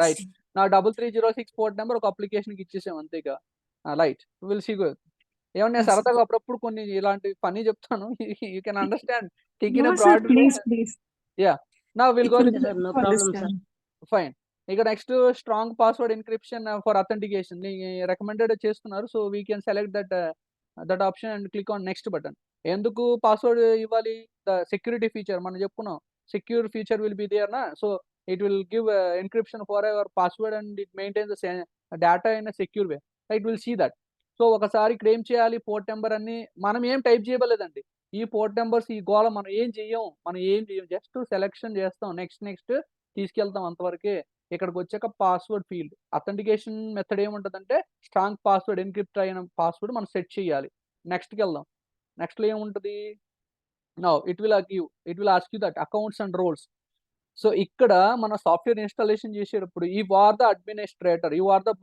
A: రైట్. నా 3306 పోర్ట్ నెంబర్ ఒక అప్లికేషన్ కి ఇచ్చేసాం అంతేగా. Right, will see good. ఏమన్నా సరదాగా అప్పుడప్పుడు కొన్ని ఇలాంటి పని చెప్తాను. You can understand think in a broad way. Yeah, now will go with
E: no problem sir.
A: Fine. ఇక next strong password encryption for authentication recommended చేస్తున్నారు. So we can select that option and click on next button. ఎందుకు password ఇవ్వాలి? The security feature మనం చెప్పుకున్నాం. Secure feature will be there నా. So it will give encryption for our password and it maintains data in secure way. Right, will see that. So ఒకసారి ఇక్కడ ఏం చేయాలి? Port number అన్ని మనం ఏం టైప్ చేయలేదండి. ఈ పోర్ట్ నెంబర్స్ ఈ గోళ మనం ఏం చెయ్యం. జస్ట్ సెలెక్షన్ చేస్తాం, నెక్స్ట్ తీసుకెళ్తాం అంతవరకే. ఇక్కడికి వచ్చాక పాస్వర్డ్ ఫీల్డ్ అథెంటికేషన్ మెథడ్ ఏముంటుందంటే స్ట్రాంగ్ పాస్వర్డ్ ఎన్క్రిప్ట్ అయిన పాస్వర్డ్ మనం సెట్ చేయాలి. నెక్స్ట్కి వెళ్దాం. నెక్స్ట్లో ఏముంటుంది? Now it will ask you that accounts and roles. So ఇక్కడ మన సాఫ్ట్వేర్ ఇన్స్టాలేషన్ చేసేటప్పుడు you are the administrator, you are the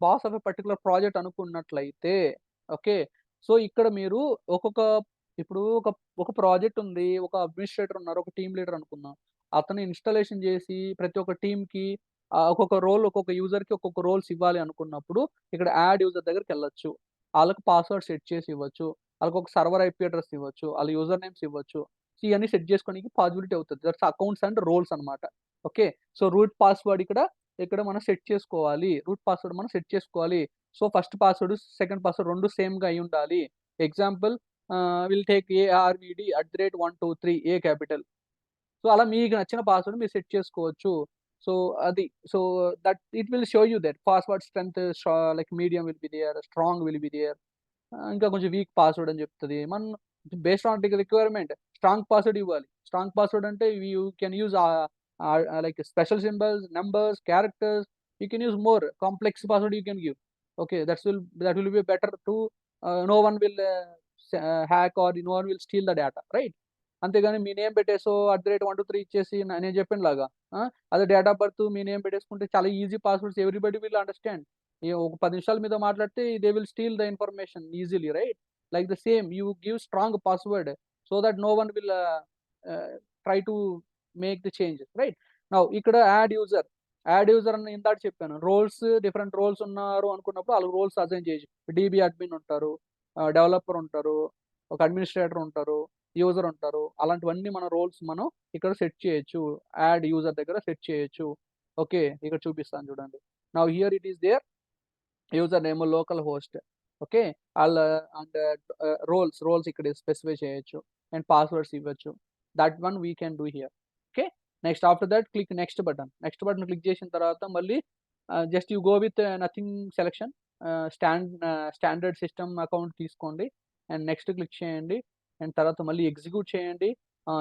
A: boss of a particular project అనుకున్నట్లయితే ఓకే. సో ఇక్కడ మీరు ఇప్పుడు ఒక ప్రాజెక్ట్ ఉంది, ఒక అడ్మినిస్ట్రేటర్ ఉన్నారు, ఒక టీమ్ లీడర్ అనుకుందాం. అతను ఇన్స్టాలేషన్ చేసి ప్రతి ఒక్క టీమ్కి ఒక్కొక్క రోల్, ఒక్కొక్క యూజర్కి ఒక్కొక్క రోల్స్ ఇవ్వాలి అనుకున్నప్పుడు ఇక్కడ యాడ్ యూజర్ దగ్గరికి వెళ్ళొచ్చు. వాళ్ళకి పాస్వర్డ్ సెట్ చేసి ఇవ్వచ్చు, వాళ్ళకి ఒక సర్వర్ ఐపీ అడ్రస్ ఇవ్వచ్చు, వాళ్ళ యూజర్ నేమ్స్ ఇవ్వచ్చు. సో ఇవన్నీ సెట్ చేసుకోవడానికి పాసిబిలిటీ అవుతుంది. దట్స్ అకౌంట్స్ అండ్ రోల్స్ అనమాట. ఓకే. సో రూట్ పాస్వర్డ్ ఇక్కడ మనం సెట్ చేసుకోవాలి. So first password second password రెండు సేమ్ గా అయి ఉండాలి. Example will take ARVD@123 A capital. So అలా మీకు నచ్చిన పాస్వర్డ్ మీరు సెట్ చేసుకోవచ్చు. So that it will show you that password strength like medium will be there, strong will be there. ఇంకా కొంచెం వీక్ పాస్వర్డ్ అని చెప్తుంది. మనం based on requirement strong password ఇవ్వాలి. స్ట్రాంగ్ పాస్వర్డ్ అంటే you can use like special symbols, numbers, characters. You can use more complex password you can give. Okay, that will be better to no one will hack or no one will steal the data, right? అంతేగాని మీ name పెట్టేసో @123 ఇచ్చేసి నేను చెప్పిన లాగా అదే date of birth మీ name పెట్టేసుకుంటే చాలా easy passwords everybody will understand. ఒక 10 నిమిషాల మీద మాట్లాడితే they will steal the information easily, right? Like the same you give strong password so that no one will try to make the changes, right? Now ఇక్కడ add user అని ఇందాక చెప్పాను. Roles, different roles ఉన్నారు అనుకున్నప్పుడు వాళ్ళకి roles assign చేయొచ్చు. DB admin ఉంటారు, developer ఉంటారు, ఒక అడ్మినిస్ట్రేటర్ ఉంటారు, యూజర్ ఉంటారు. అలాంటివన్నీ మన రోల్స్ మనం ఇక్కడ సెట్ చేయొచ్చు. యాడ్ యూజర్ దగ్గర సెట్ చేయొచ్చు. ఓకే, ఇక్కడ చూపిస్తాను చూడండి. Now here it is there user name, local host. Okay, వాళ్ళ అండ్ రోల్స్ ఇక్కడ స్పెసిఫై చేయొచ్చు అండ్ పాస్వర్డ్స్ ఇవ్వచ్చు. That one we can do here. Okay, next after that click next button click చేసిన తర్వాత మళ్ళీ just you go with nothing selection, standard system account తీసుకోండి and next click చేయండి. And తర్వాత మళ్ళీ ఎగ్జిక్యూట్ చేయండి.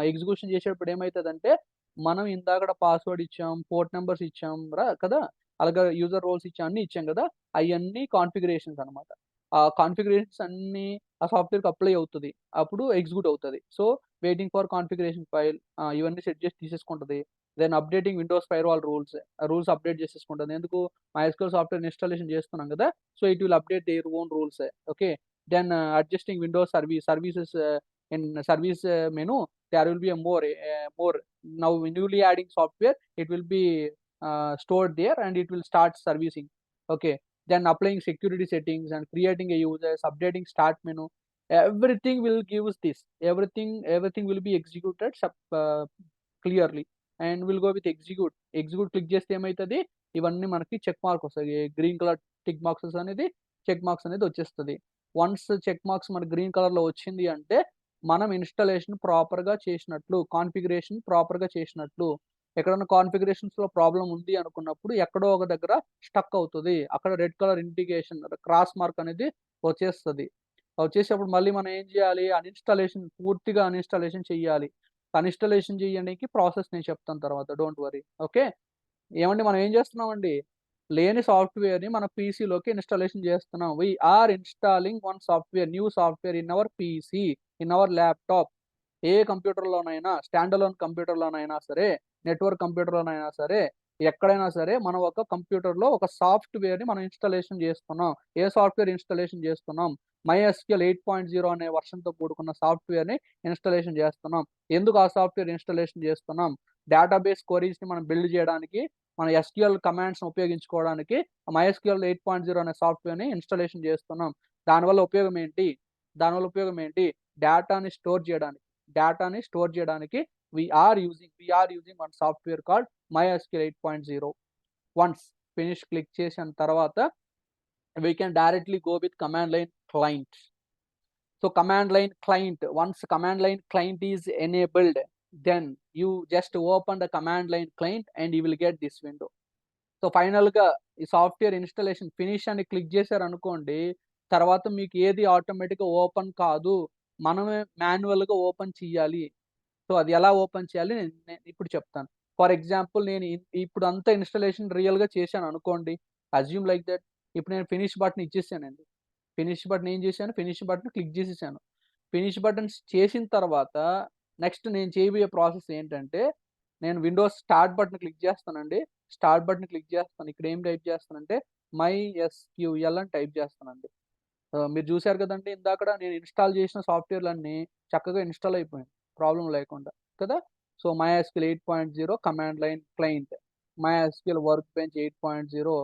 A: ఎగ్జిక్యూషన్ చేసేటప్పుడు ఏమవుతుందంటే మనం ఇందాక పాస్వర్డ్ ఇచ్చాం, పోర్ట్ నెంబర్స్ ఇచ్చాం కదా, అలాగే యూజర్ రోల్స్ ఇచ్చాం, అన్ని ఇచ్చాం కదా. అవన్నీ కాన్ఫిగరేషన్స్ అనమాట. ఆ కాన్ఫిగరేషన్స్ అన్ని ఆ సాఫ్ట్వేర్కి అప్లై అవుతుంది, అప్పుడు ఎగ్జిక్యూట్ అవుతుంది. So waiting for configuration file ఇవన్నీ సెట్ చేసి తీసేసుకుంటుంది. Then updating Windows firewall rules update చేసేసుకుంటుంది. ఎందుకు? MySQL సాఫ్ట్వేర్ ఇన్స్టాలేషన్ చేస్తున్నాం కదా, so it will update their own rules. Okay, then adjusting Windows services in service menu there will be a more now newly adding software, it will be stored there and it will start servicing. Okay, then applying security settings and creating a users, updating start menu, everything will gives this, everything will be executed clearly, and we'll go with execute click చేస్తే ఏమైతుంది, ఇవన్నీ మనకి check mark వస్తాయి, green colour tick boxes అనేది check marks అనేది వచ్చేస్తుంది. Once check marks మన green colour లో వచ్చింది అంటే మనం ఇన్స్టాలేషన్ ప్రాపర్ గా చేసినట్లు, కాన్ఫిగరేషన్ ప్రాపర్ గా చేసినట్లు. ఎక్కడన్నా కాన్ఫిగరేషన్స్ లో ప్రాబ్లం ఉంది అనుకున్నప్పుడు ఎక్కడో ఒక దగ్గర స్టక్ అవుతుంది, అక్కడ red colour indication cross mark అనేది వచ్చేస్తుంది. వచ్చేసేప్పుడు మళ్ళీ మనం ఏం చేయాలి, అన్ఇన్స్టాలేషన్ పూర్తిగా అన్ఇన్స్టాలేషన్ చేయాలి. అన్ఇన్స్టాలేషన్ చేయడానికి ప్రాసెస్ నేను చెప్తాను తర్వాత, డోంట్ వరీ. ఓకే, ఏమండి మనం ఏం చేస్తున్నామండి, లేని సాఫ్ట్వేర్ ని మన పీసీలోకి ఇన్స్టాలేషన్ చేస్తున్నాం. We're installing one software, new software in our PC, in our laptop. ఏ కంప్యూటర్లోనైనా, స్టాండ్ అలోన్ కంప్యూటర్లోనైనా సరే, నెట్వర్క్ కంప్యూటర్లోనైనా సరే, ఎక్కడైనా సరే మనం ఒక కంప్యూటర్లో ఒక సాఫ్ట్వేర్ని మనం ఇన్స్టాలేషన్ చేస్తున్నాం. ఏ సాఫ్ట్వేర్ ఇన్స్టాలేషన్ చేస్తున్నాం, MySQL 8.0 అనే వర్షన్తో కూడుకున్న సాఫ్ట్వేర్ని ఇన్స్టాలేషన్ చేస్తున్నాం. ఎందుకు ఆ సాఫ్ట్వేర్ ఇన్స్టాలేషన్ చేస్తున్నాం, డేటాబేస్ క్వరీస్ని మనం బిల్డ్ చేయడానికి, మన SQL కమాండ్స్ని ఉపయోగించుకోవడానికి MySQL 8.0 అనే సాఫ్ట్వేర్ని ఇన్స్టాలేషన్ చేస్తున్నాం. దానివల్ల ఉపయోగం ఏంటి, డేటాని స్టోర్ చేయడానికి we are using one software called MySQL 8.0. Once finish click చేసిన తర్వాత we can directly go with command line client. So command line client, once command line client is enabled, then you just open the command line client and you will get this window. So ఫైనల్గా ఈ software installation finish అని click చేశారు అనుకోండి, తర్వాత మీకు ఏది ఆటోమేటిక్గా open కాదు, మనమే మాన్యువల్గా ఓపెన్ చేయాలి. సో అది ఎలా ఓపెన్ చేయాలి నేను ఇప్పుడు చెప్తాను. ఫర్ ఎగ్జాంపుల్ నేను ఇప్పుడు అంతా ఇన్స్టాలేషన్ రియల్గా చేశాను అనుకోండి, అజ్యూమ్ లైక్ దట్. ఇప్పుడు నేను ఫినిష్ బటన్ ఇచ్చేసానండి, ఫినిష్ బటన్ ఏం చేశాను, ఫినిష్ బటన్ క్లిక్ చేసేసాను. ఫినిష్ బటన్ చేసిన తర్వాత నెక్స్ట్ నేను చేయబోయే ప్రాసెస్ ఏంటంటే, నేను విండోస్ స్టార్ట్ బటన్ క్లిక్ చేస్తానండి. స్టార్ట్ బటన్ క్లిక్ చేస్తాను, ఇక్కడ ఏం టైప్ చేస్తానంటే MySQL అని టైప్ చేస్తానండి. మీరు చూశారు కదండి ఇందాక నేను ఇన్స్టాల్ చేసిన సాఫ్ట్వేర్లన్నీ చక్కగా ఇన్స్టాల్ అయిపోయింది ప్రాబ్లం లేకుండా కదా. So MySQL 8.0 command line client, MySQL work bench 8.0,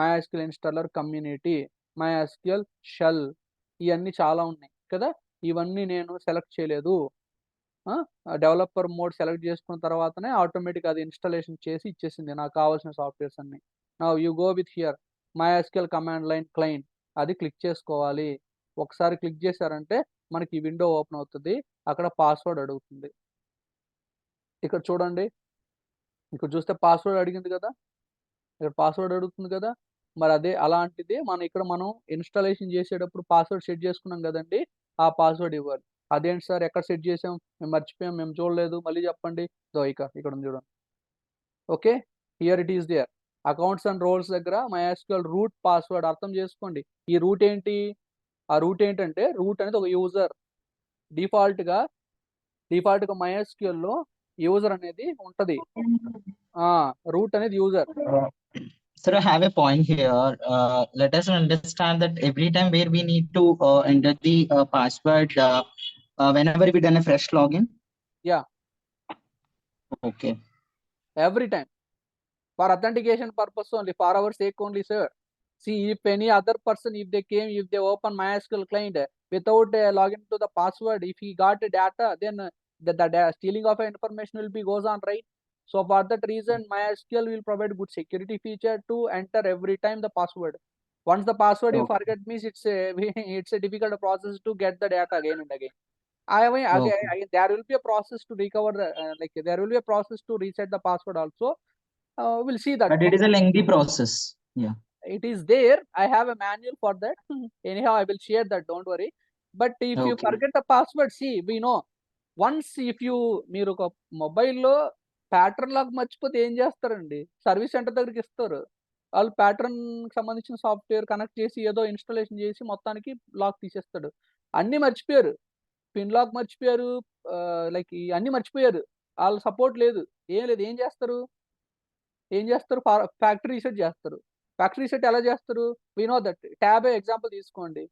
A: MySQL installer community, MySQL shell, ఇవన్నీ చాలా ఉన్నాయి కదా. ఇవన్నీ నేను సెలెక్ట్ చేయలేదు, డెవలపర్ మోడ్ సెలెక్ట్ చేసుకున్న తర్వాతనే ఆటోమేటిక్ అది ఇన్స్టాలేషన్ చేసి ఇచ్చేసింది నాకు కావాల్సిన సాఫ్ట్వేర్స్ అన్ని. Now you go with here MySQL command line client, అది క్లిక్ చేసుకోవాలి. ఒకసారి క్లిక్ చేశారంటే మనకి ఈ విండో ఓపెన్ అవుతుంది, అక్కడ పాస్వర్డ్ అడుగుతుంది. ఇక్కడ చూడండి, ఇక్కడ చూస్తే పాస్వర్డ్ అడిగింది కదా, ఇక్కడ పాస్వర్డ్ అడుగుతుంది కదా. మరి అదే అలాంటిది మనం ఇన్స్టాలేషన్ చేసేటప్పుడు పాస్వర్డ్ సెట్ చేసుకున్నాం కదండి, ఆ పాస్వర్డ్ ఇవ్వాలి. అదేంటి సార్ ఎక్కడ సెట్ చేసాం, మేము మర్చిపోయాం, మేము చూడలేదు, మళ్ళీ చెప్పండి. ఇక్కడ ఉంది చూడండి. Okay, here it is there. Accounts and roles దగ్గర MySQL రూట్ పాస్వర్డ్ అర్థం చేసుకోండి. ఈ రూట్ ఏంటి, ఆ రూట్ ఏంటంటే, రూట్ అనేది ఒక యూజర్. డిఫాల్ట్గా MySQL లో యూజర్ అనేది ఉంటది, రూట్ అనేది user.
E: Sir, I have a point here. Let us understand that every time where we need to enter the password whenever we done a fresh login.
A: Yeah.
E: Okay.
A: Every time. For authentication purpose only, for our sake only, sir. See, if any other person, if they open MySQL client without login to the password, if he got data, then the stealing of information will be goes on, right? So for that reason, MySQL will provide good security feature to enter every time the password. Once the password you forget means it's a difficult process to get the data again and again. There will be a process to recover the there will be a process to reset the password also. We'll see that.
E: But it is a lengthy process. Yeah.
A: It is there. I have a manual for that. Anyhow, I will share that. Don't worry. But if you forget the password, see, we know. Once if you మీరు ఒక మొబైల్లో pattern lock మర్చిపోతే ఏం చేస్తారండి, service centre దగ్గరికి ఇస్తారు. వాళ్ళు pattern సంబంధించిన సాఫ్ట్వేర్ కనెక్ట్ చేసి ఏదో ఇన్స్టాలేషన్ చేసి మొత్తానికి లాక్ తీసేస్తాడు. అన్నీ మర్చిపోయారు, పిన్ లాక్ మర్చిపోయారు, అన్నీ మర్చిపోయారు, వాళ్ళ సపోర్ట్ లేదు, ఏం చేస్తారు ఫ్యాక్టరీ రీసెట్ చేస్తారు. ఫ్యాక్టరీ రీసెట్ ఎలా చేస్తారు, we know that. Tab example తీసుకోండి,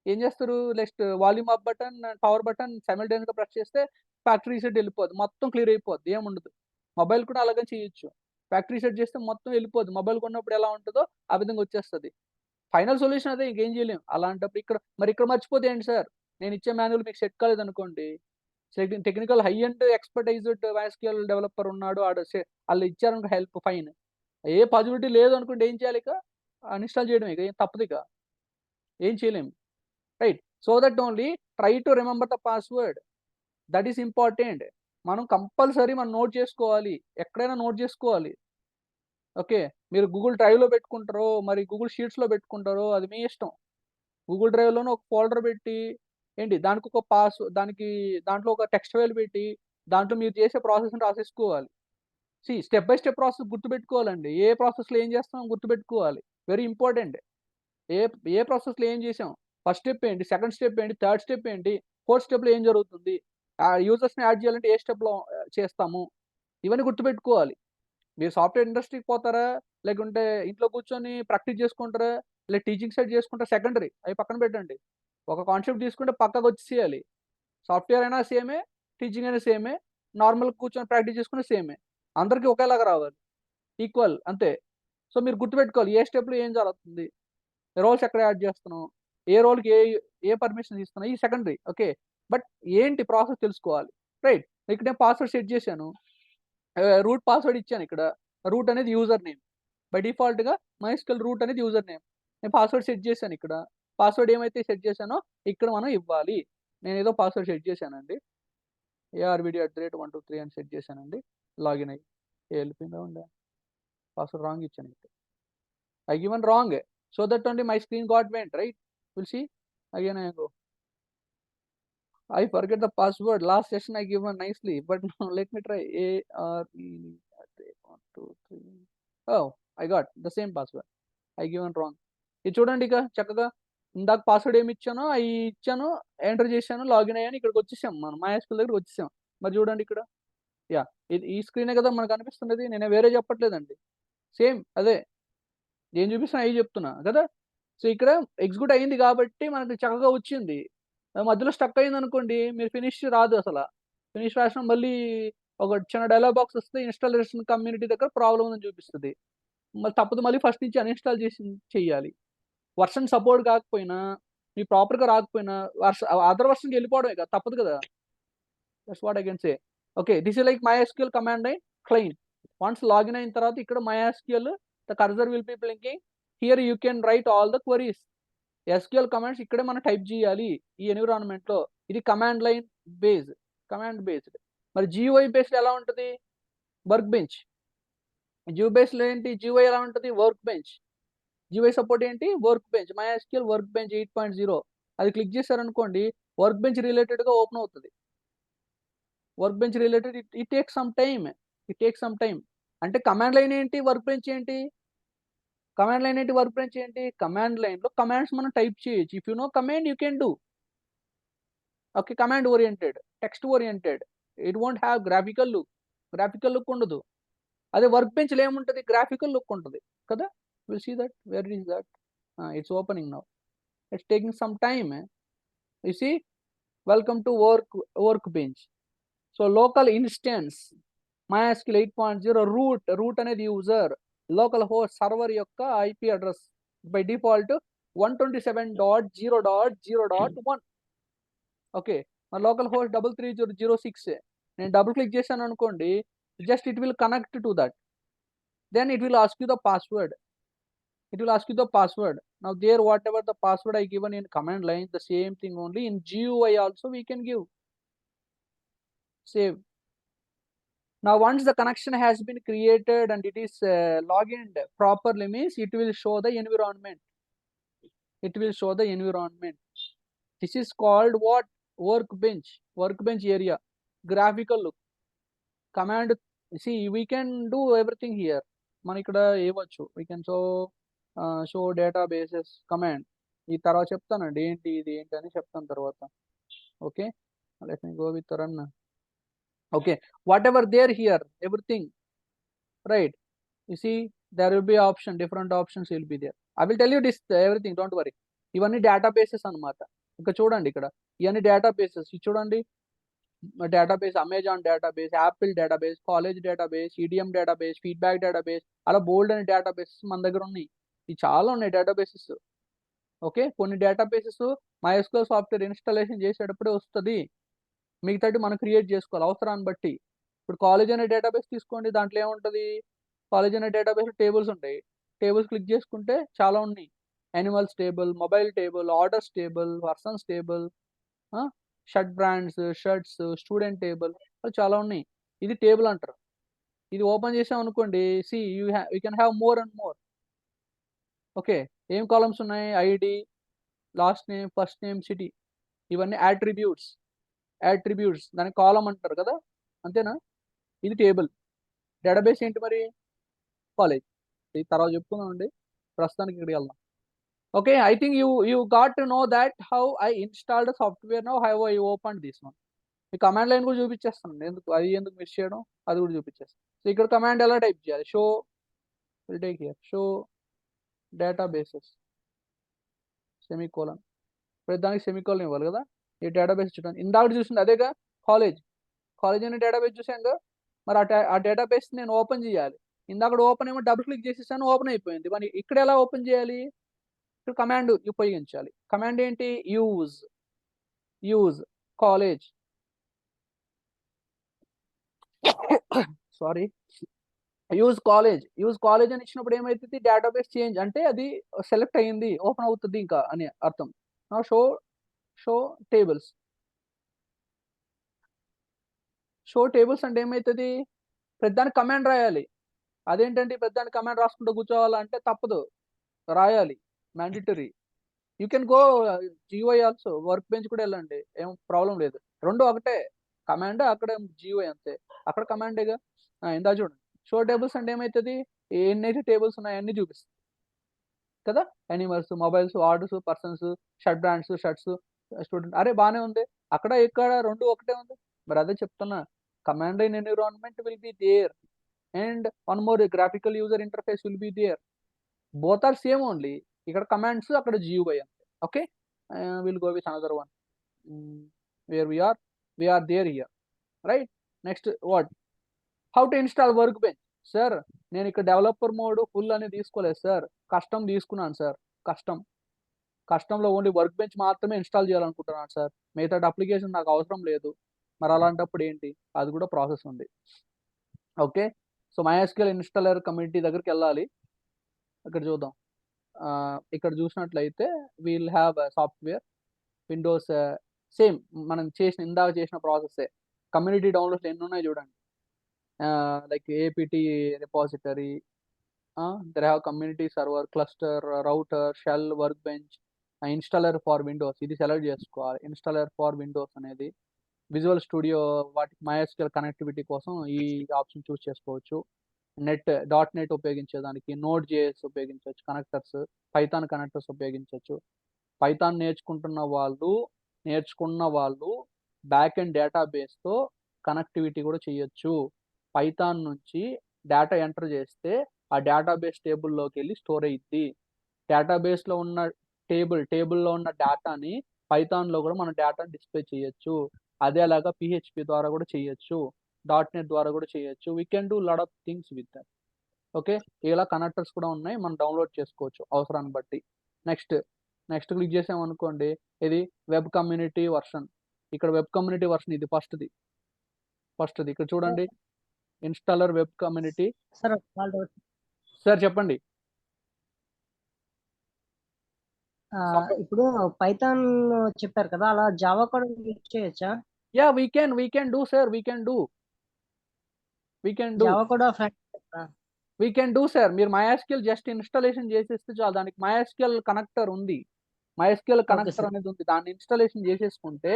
A: ఏం చేస్తారు, next volume up button, power button సైమల్టేనియస్గా ప్రెస్ చేస్తే ఫ్యాక్టరీ రీసెట్ వెళ్ళిపోద్ది, మొత్తం క్లియర్ అయిపోద్ది, ఏముండదు. మొబైల్ కూడా అలాగే చేయొచ్చు, ఫ్యాక్టరీ రీసెట్ చేస్తే మొత్తం వెళ్ళిపోద్ది. మొబైల్ కొన్నప్పుడు ఎలా ఉంటుందో ఆ విధంగా వచ్చేస్తుంది. ఫైనల్ సొల్యూషన్ అదే, ఇంకేం చేయలేం. అలాంటప్పుడు ఇక్కడ మర్చిపోతే ఏంటి సార్, నేను ఇచ్చే మాన్యువల్ మీకు సెట్ కాలేదు అనుకోండి, technical high and expertised MySQL developer ఉన్నాడు, వాళ్ళు ఇచ్చారనుకో హెల్ప్, ఫైన్. ఏ పాజిబిలిటీ లేదు అనుకుంటే ఏం చేయాలి? ఇక అన్ఇన్స్టాల్ చేయడం, ఇక ఏం తప్పదు, ఇక ఏం చేయలేము, right? So that only try to remember the password, that is important. మనం కంపల్సరీ మనం నోట్ చేసుకోవాలి, ఎక్కడైనా నోట్ చేసుకోవాలి. ఓకే, మీరు గూగుల్ డ్రైవ్లో పెట్టుకుంటారో మరి గూగుల్ షీట్స్లో పెట్టుకుంటారో అది మీ ఇష్టం. గూగుల్ డ్రైవ్లోనే ఒక ఫోల్డర్ పెట్టి ఏంటి దానికి ఒక దాంట్లో ఒక టెక్స్ట్ ఫైల్ పెట్టి దాంట్లో మీరు చేసే ప్రాసెస్ని రాసేసుకోవాలి. స్టెప్ బై స్టెప్ ప్రాసెస్ గుర్తుపెట్టుకోవాలండి. ఏ ప్రాసెస్లో ఏం చేస్తాం గుర్తుపెట్టుకోవాలి, వెరీ ఇంపార్టెంట్. ఏ ప్రాసెస్లో ఏం చేసాం, ఫస్ట్ స్టెప్ ఏంటి, సెకండ్ స్టెప్ ఏంటి, థర్డ్ స్టెప్ ఏంటి, ఫోర్త్ స్టెప్లో ఏం జరుగుతుంది, యూజర్స్ని యాడ్ చేయాలంటే ఏ స్టెప్లో చేస్తాము, ఇవన్నీ గుర్తుపెట్టుకోవాలి. మీరు సాఫ్ట్వేర్ ఇండస్ట్రీకి పోతారా, లేకుంటే ఇంట్లో కూర్చొని ప్రాక్టీస్ చేసుకుంటారా, లేదా టీచింగ్ సైడ్ చేసుకుంటారా, సెకండరీ, అవి పక్కన పెట్టండి. ఒక కాన్సెప్ట్ తీసుకుంటే పక్కకు వచ్చేయాలి. సాఫ్ట్వేర్ అయినా సేమే, టీచింగ్ అయినా సేమే, నార్మల్ కూర్చొని ప్రాక్టీస్ చేసుకునే సేమే, అందరికీ ఒకేలాగా రావాలి, ఈక్వల్, అంతే. సో మీరు గుర్తుపెట్టుకోవాలి ఏ స్టెప్లో ఏం జరుగుతుంది, రోల్స్ ఎక్కడ యాడ్ చేస్తున్నాం, ఏ రోల్కి ఏ పర్మిషన్ ఇస్తున్నాం, ఈ సెకండరీ. ఓకే, బట్ ఏంటి ప్రాసెస్ తెలుసుకోవాలి, రైట్? ఇక్కడ నేను పాస్వర్డ్ సెట్ చేశాను, రూట్ పాస్వర్డ్ ఇచ్చాను. ఇక్కడ రూట్ అనేది యూజర్ నేమ్, బై డిఫాల్ట్గా MySQL రూట్ అనేది యూజర్ నేమ్. నేను పాస్వర్డ్ సెట్ చేశాను. ఇక్కడ పాస్వర్డ్ ఏమైతే సెట్ చేశానో ఇక్కడ మనం ఇవ్వాలి. నేను ఏదో పాస్వర్డ్ సెట్ చేశానండి, ARVD@123 అని సెట్ చేశానండి, లాగిన్ అయ్యి వెళ్ళిపోయిందా ఉండే, పాస్వర్డ్ రాంగ్ ఇచ్చాను. I given wrong, so that only my screen got went, right? We'll see. Again I go. I forget the password. Last session I given nicely, but now let me try. ARVD@123. Oh, I got the same password. I given wrong. ఇది చూడండి, ఇక చక్కగా ఇందాక password ఏమి ఇచ్చానో అవి ఇచ్చాను, enter చేశాను, login అయ్యాను, ఇక్కడికి వచ్చేసాం, మనం MySQL దగ్గరికి వచ్చేసాం. మరి చూడండి ఇక్కడ, ఈ స్క్రీనే కదా మనకు అనిపిస్తున్నది, నేనే వేరే చెప్పట్లేదండి, సేమ్ అదే ఏం చూపిస్తున్నా అవి చెప్తున్నా కదా. సో ఇక్కడ ఎగ్జిక్యూట్ అయింది కాబట్టి మనకి చక్కగా వచ్చింది. మధ్యలో స్టక్ అయింది అనుకోండి, మీరు ఫినిష్ రాదు, అసలు ఫినిష్ రాసిన మళ్ళీ ఒక చిన్న డైలాగ్ బాక్స్ వస్తే ఇన్స్టాలేషన్ కమ్యూనిటీ దగ్గర ప్రాబ్లం ఉందని చూపిస్తుంది. మళ్ళీ తప్పదు, మళ్ళీ ఫస్ట్ నుంచి అన్ఇన్స్టాల్ చేయాలి. వర్షన్ సపోర్ట్ కాకపోయినా, మీ ప్రాపర్గా రాకపోయినా అదర్ వర్షన్కి వెళ్ళిపోవడమే కదా, తప్పదు కదా. That's what I can say. Okay, this is like MySQL command line client. Once login అయిన తర్వాత ఇక్కడ MySQL the cursor will be blinking. Here you can write all the queries. SQL commands ఇక్కడే మనం type చేయాలి ఈ environment లో. ఇది command line based, command based. మరి GUI బేస్డ్ ఎలా ఉంటుంది, వర్క్ బెంచ్. GUI బేస్డ్ ఏంటి, GUI ఎలా ఉంటుంది, వర్క్ బెంచ్. GUI సపోర్ట్ ఏంటి, work bench. MySQL work bench 8.0 అది క్లిక్ చేశారనుకోండి, వర్క్ బెంచ్ రిలేటెడ్ గా ఓపెన్ అవుతుంది. Work bench related, it takes some time. అంటే కమాండ్ లైన్ ఏంటి, వర్క్ బెంచ్ ఏంటి, కమాండ్ లైన్ ఏంటి, వర్క్ బెంచ్ ఏంటి. కమాండ్ లైన్లో కమాండ్స్ మనం టైప్ చేయొచ్చు. If you know command you can do. Okay, command oriented, text oriented, it won't have graphical look ఉండదు. అదే వర్క్ బెంచ్లో ఏముంటుంది, గ్రాఫికల్ లుక్ ఉంటుంది కదా. Will see that, where is that, it's opening now, it's taking some time. You see, welcome to work bench. So local instance MySQL 8.0 root అనేది user, local host server యొక్క IP address by default 127.0.0.1. Okay, మన local host 33006. నేను double click చేశాను అనుకోండి, just it will connect to that, then it will ask you the password. Now there, whatever the password I given in command line, the same thing only in GUI also we can give. Save. Now once the connection has been created and it is logged properly, means it will show the environment. This is called what, workbench area, graphical look. Command, see, we can do everything here. మన ఇక్కడ ఇవ్వచ్చు, we can show databases command. ఈ తర్వాత చెప్తానండి ఏంటి ఇది ఏంటి అని చెప్తాను తర్వాత. Okay, let me go with run. Okay, whatever there here, everything, right? You see, there will be option, different options will be there. I will tell you this everything, don't worry. ఇవన్నీ databases అన్నమాట. ఇంకా చూడండి, ఇక్కడ ఇవన్నీ databases. ఇది చూడండి, database, Amazon database, Apple database, college database, EDM database, feedback database, అలా బోల్డ్ అనే డేటాబేసెస్ మన దగ్గర ఉన్నాయి. ఇవి చాలా ఉన్నాయి డేటాబేసెస్. ఓకే, కొన్ని డేటాబేసెస్ MySQL సాఫ్ట్వేర్ ఇన్స్టాలేషన్ చేసేటప్పుడే వస్తుంది, మిగతాటి మనం క్రియేట్ చేసుకోవాలి అవసరాన్ని బట్టి. ఇప్పుడు కాలేజ్ అనే డేటాబేస్ తీసుకోండి, దాంట్లో ఏముంటుంది, కాలేజ్ అనే డేటాబేస్ టేబుల్స్ ఉంటాయి. టేబుల్స్ క్లిక్ చేసుకుంటే చాలా ఉన్నాయి, animals table, mobile table, orders table, persons table, shirt brands, shirts, student table, చాలా ఉన్నాయి. ఇది టేబుల్ అంటారు. ఇది ఓపెన్ చేసాం అనుకోండి, see you can have more and more. Okay, ఏం కాలమ్స్ ఉన్నాయి, ID, last name, first name, city, ఇవన్నీ యాట్రిబ్యూట్స్. దానికి కాలం అంటారు కదా, అంతేనా. ఇది టేబుల్. డేటాబేస్ ఏంటి మరి, కాలేజ్. ఇది తర్వాత చెప్పుకుందాం అండి, ప్రస్తుతానికి ఇక్కడికి వెళ్దాం. Okay, I think you got to know that how I installed software now, how I open this one. ఈ కమాండ్ లైన్ కూడా చూపించేస్తాను, ఎందుకు మిస్ చేయడం, అది కూడా చూపించేస్తాను. సో ఇక్కడ కమాండ్ ఎలా టైప్ చేయాలి, show, will take here, show databases semicolon, ప్రతిదానికి సెమీకోలన్ ఇవ్వాలి కదా. ఈ డేటాబేస్ చూడండి, ఇందాక చూసింది అదేగా, కాలేజ్ అనే డేటాబేస్ చూసాను. మరి ఆ డేటాబేస్ నేను ఓపెన్ చేయాలి. ఇందాక ఓపెన్ ఏమో డబుల్ క్లిక్ చేసేసాను, ఓపెన్ అయిపోయింది. మరి ఇక్కడ ఎలా ఓపెన్ చేయాలి, ఇక్కడ కమాండ్ ఉపయోగించాలి. కమాండ్ ఏంటి, use college, sorry, use college అని ఇచ్చినప్పుడు ఏమైతుంది, డేటాబేస్ చేంజ్ అంటే అది సెలెక్ట్ అయ్యింది, ఓపెన్ అవుతుంది ఇంకా అని అర్థం. Show tables. షో టేబుల్స్ అంటే ఏమవుతుంది, ప్రతిదానికి కమాండ్ రాయాలి. అదేంటంటే ప్రతిదానికి కమాండ్ రాసుకుంటూ కూర్చోవాలంటే తప్పదు, రాయాలి, mandatory. You can go GUI also, work bench కూడా వెళ్ళండి, ఏం ప్రాబ్లం లేదు, రెండు ఒకటే. కమాండ్ అక్కడ GUI అంతే, అక్కడ కమాండేగా. ఇందా చూడండి, షో టేబుల్స్ అంటే ఏమవుతుంది, ఎన్నైతే టేబుల్స్ ఉన్నాయో అన్ని చూపిస్తుంది కదా, animals, mobiles, orders, persons, shirt brands, shirts, student. అరే బాగానే ఉంది, అక్కడ ఇక్కడ రెండు ఒకటే ఉంది. మరి అదే చెప్తున్నా, command line environment will be there and one more graphical user interface will be there. Both are same only. ఇక్కడ కమాండ్స్, అక్కడ GUI అంతే. Okay, will go with another one, where we are there here, right. Next what, how to install work bench. Sir నేను ఇక్కడ developer mode full అని తీసుకోలేదు sir, custom తీసుకున్నాను sir. కస్టంలో only work bench మాత్రమే install చేయాలనుకుంటున్నాను sir, మిగతా application నాకు అవసరం లేదు. మరి అలాంటప్పుడు ఏంటి, అది కూడా ప్రాసెస్ ఉంది. Okay, so MySQL installer community దగ్గరికి వెళ్ళాలి. ఇక్కడ చూద్దాం, ఇక్కడ చూసినట్లయితే we'll have software Windows, same మనం ఇందాక చేసిన ప్రాసెస్. కమ్యూనిటీ డౌన్లోడ్స్ ఎన్ని ఉన్నాయి చూడండి, like APT repository, they have community server, cluster, router, shell, work bench, installer for Windows, ఇది సెలెక్ట్ చేసుకోవాలి. ఇన్స్టాలర్ ఫార్ విండోస్ అనేది విజువల్ స్టూడియో, వాటికి MySQL కనెక్టివిటీ కోసం ఈ ఆప్షన్ చూస్ చేసుకోవచ్చు. .NET ఉపయోగించేదానికి Node.js ఉపయోగించవచ్చు, కనెక్టర్స్, పైథాన్ కనెక్టర్స్ ఉపయోగించవచ్చు. పైథాన్ నేర్చుకున్న వాళ్ళు బ్యాక్ ఎండ్ డేటాబేస్తో కనెక్టివిటీ కూడా చేయొచ్చు. పైథాన్ నుంచి డేటా ఎంటర్ చేస్తే ఆ డేటాబేస్ టేబుల్లోకి వెళ్ళి స్టోర్ అయ్యిద్ది. డేటాబేస్లో ఉన్న టేబుల్లో ఉన్న డేటాని పైథాన్లో కూడా మనం డేటాని డిస్ప్లే చేయొచ్చు. అదేలాగా PHP ద్వారా కూడా చేయొచ్చు, .NET ద్వారా కూడా చేయొచ్చు. We can do lot of things with that. Okay, ఇలా కనెక్టర్స్ కూడా ఉన్నాయి, మనం డౌన్లోడ్ చేసుకోవచ్చు అవసరాన్ని బట్టి. నెక్స్ట్ క్లిక్ చేసామనుకోండి, ఇది వెబ్ కమ్యూనిటీ వర్షన్. ఇక్కడ వెబ్ కమ్యూనిటీ వర్షన్ ఇది ఫస్ట్ది. ఇక్కడ చూడండి, ఇన్స్టాలర్ వెబ్ కమ్యూనిటీ. సార్ చెప్పండి.
F: ఇప్పుడు పైథాన్ చెప్పారు కదా, అలా జావా కూడా యూజ్ చేయొచ్చా?
A: Yeah, we can do sir, we can do.
F: Java కూడా
A: వీ కెన్ డూ సార్. మీరు MySQL జస్ట్ ఇన్స్టాలేషన్ చేసేస్తే చాలు, దానికి MySQL కనెక్టర్ ఉంది. MySQL కనెక్టర్ అనేది ఉంది, దాన్ని ఇన్స్టాలేషన్ చేసేసుకుంటే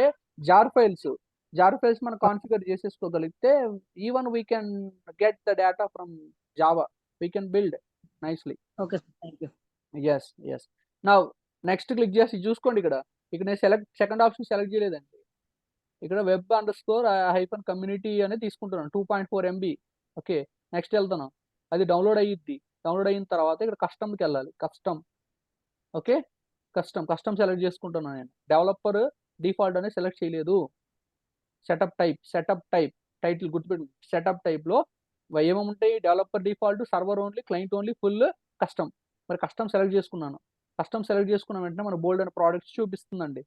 A: జార్ ఫైల్స్ మనం కాన్ఫిగర్ చేసేసుకోగలిగితే even we can get the data from Java, we can build nicely.
F: Okay sir, thank you.
A: Yes now next click చేసి చూసుకోండి, ఇక్కడ నేను సెకండ్ ఆప్షన్ సెలెక్ట్ చేయలేదండి. ఇక్కడ web_hyphen community అనేది తీసుకుంటున్నాను, 2.4 MB. ఓకే, నెక్స్ట్ వెళ్తాను, అది డౌన్లోడ్ అయ్యిద్ది. డౌన్లోడ్ అయిన తర్వాత ఇక్కడ కస్టమ్కి వెళ్ళాలి. ఓకే, కస్టమ్ సెలెక్ట్ చేసుకుంటున్నాను నేను. డెవలపర్ డిఫాల్ట్ అనేది సెలెక్ట్ చేయలేదు. సెటప్ టైప్ టైటిల్ గుర్తుపెట్టు. సెటప్ టైప్లో ఏమేమి ఉంటాయి, developer default, server only, client only, full, custom. మరి కస్టమ్ సెలెక్ట్ చేసుకున్నాను. కస్టమ్ సెలెక్ట్ చేసుకున్న వెంటనే మనకు బోల్డ్ అనే ప్రోడక్ట్స్ చూపిస్తుందండి.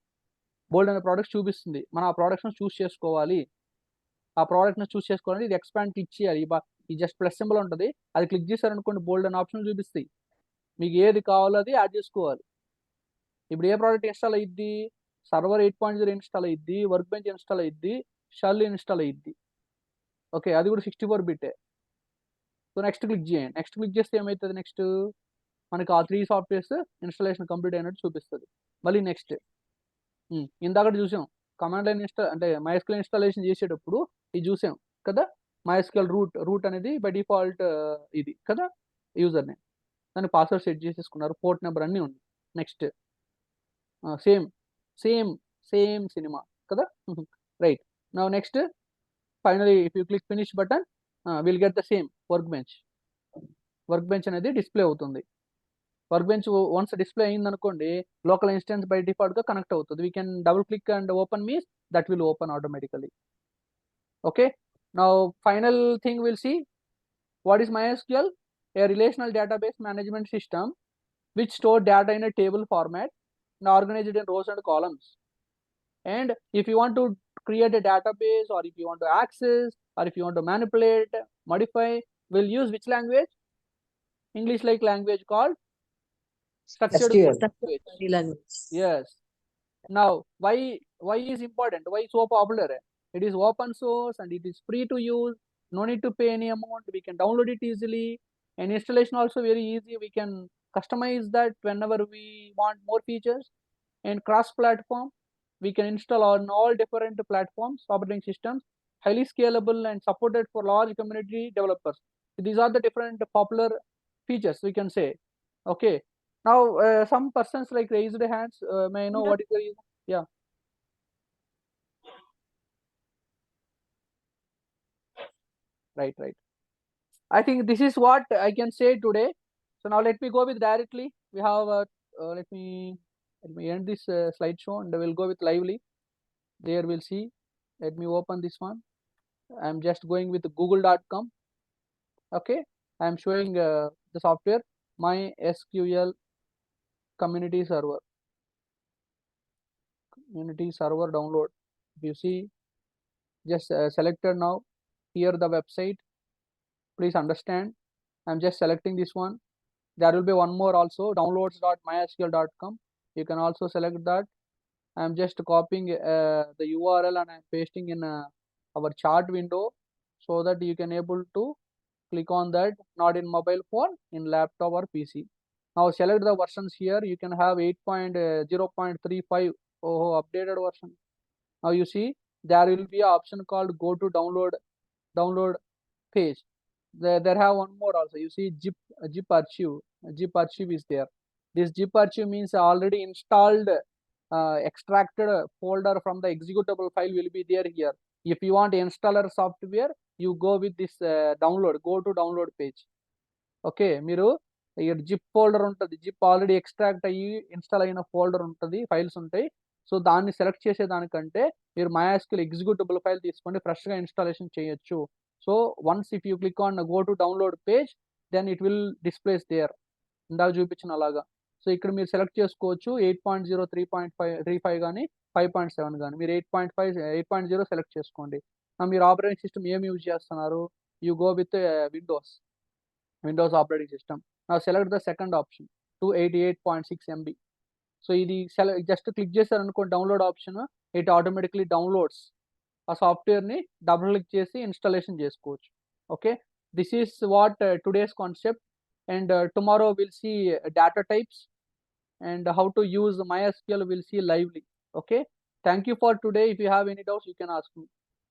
A: బోల్డ్ అనే ప్రోడక్ట్స్ చూపిస్తుంది. మనం ఆ ప్రోడక్ట్స్ని చూస్ చేసుకోవాలి. ఆ ప్రోడక్ట్ని చూస్ చేసుకోవాలంటే ఇది ఎక్స్పాండ్ క్లిక్ చేయాలి. ఈ జస్ట్ ప్లస్ సింబల్ ఉంటుంది, అది క్లిక్ చేశారనుకోండి బోల్డ్ అనే ఆప్షన్ చూపిస్తాయి. మీకు ఏది కావాలో అది యాడ్ చేసుకోవాలి. ఇప్పుడు ఏ ప్రోడక్ట్ ఇన్స్టాల్ అయ్యిద్ది? సర్వర్ 8.0 ఇన్స్టాల్ అయ్యిద్ది, వర్క్ బెంచ్ ఇన్స్టాల్ అయ్యిద్ది, షెల్ ఇన్స్టాల్ అయ్యిద్ది. ఓకే, అది కూడా 64 బిట్టే. సో నెక్స్ట్ క్లిక్ చేయండి. నెక్స్ట్ క్లిక్ చేస్తే ఏమవుతుంది? నెక్స్ట్ మనకి ఆ 3 సాఫ్ట్వేర్స్ ఇన్స్టాలేషన్ కంప్లీట్ అయినట్టు చూపిస్తుంది. మళ్ళీ నెక్స్ట్ ఇందాక చూసాం కమాండ్ లైన్ అంటే MySQL ఇన్స్టాలేషన్ చేసేటప్పుడు ఇది చూసాం కదా, MySQL రూట్ అనేది బై డిఫాల్ట్ ఇది కదా యూజర్ నేమ్, దాన్ని పాస్వర్డ్ సెట్ చేసేసుకున్నారు, పోర్ట్ నెంబర్ అన్నీ ఉంది. నెక్స్ట్ సేమ్ సినిమా కదా. Right, now next finally if you click finish button will get the same work bench అనేది డిస్ప్లే అవుతుంది. వర్క్ బెంచ్ వన్స్ డిస్ప్లే అయింది అనుకోండి, లోకల్ ఇన్స్టెన్స్ బై డిఫాల్ట్ గా connect అవుతుంది. We can double click and open means that will open automatically. Okay, now final thing will see what is MySQL? A relational database management system which store data in a table format and organize it in rows and columns. And if you want to create a database, or if you want to access, or if you want to manipulate, modify, we'll use which language? English like language called structured
F: SQL.
A: language. Yes. Now why is important? Why so popular? It is open source and it is free to use, no need to pay any amount, we can download it easily, and installation also very easy. We can customize that whenever we want more features, and cross platform, we can install on all different platforms, operating systems, highly scalable and supported for large community developers. These are the different popular features we can say. Okay, now some persons like raised hands, may I know what is the reason? Yeah, right. I think this is what I can say today. So now let me go with directly. We have let me end this slideshow and we'll go with lively. There we'll see. Let me open this one. I'm just going with google.com. Okay, I'm showing the software MySQL community server download. If you see, just selected now. Here the website, please understand, I'm just selecting this one. There will be one more also, downloads.mysql.com. you can also select that. I'm just copying the URL and I'm pasting in our chart window, so that you can able to click on that, not in mobile phone, in laptop or PC. Now select the versions here. You can have 8.0.35 updated version. Now you see there will be an option called go to download page. There have one more also. You see zip archive is there. This zip archive means already installed extracted folder from the executable file will be there here. If you want installer software, you go with this go to download page. Okay, మీరు ఇక్కడ zip folder ఉంటుంది, zip already extract అయ్యి install అయిన folder ఉంటుంది, files ఉంటాయి. So దాన్ని select చేసేదానికంటే మీరు MySQL ఎగ్జిక్యూటబుల్ ఫైల్ తీసుకోండి, ఫ్రెష్గా ఇన్స్టాలేషన్ చేయొచ్చు. So once if you click on go to download page, then it will displays there, ఇందాక చూపించిన అలాగా. సో ఇక్కడ మీరు సెలెక్ట్ చేసుకోవచ్చు 8.0, 3.5 కానీ 5.7 కానీ. మీరు 8.0 సెలెక్ట్ చేసుకోండి. మీరు ఆపరేటింగ్ సిస్టమ్ ఏం యూజ్ చేస్తున్నారు? You go with Windows operating system. Now select the second option, 288.6 MB. So ఇది just click చేశారనుకో download option, it automatically downloads ఆ సాఫ్ట్వేర్ ని డబుల్ క్లిక్ చేసి ఇన్స్టాలేషన్ చేసుకోవచ్చు. Okay, this is what today's concept, and tomorrow will see data types and how to use MySQL, will see lively. Okay, thank you for today. If you have any doubts, you can ask me.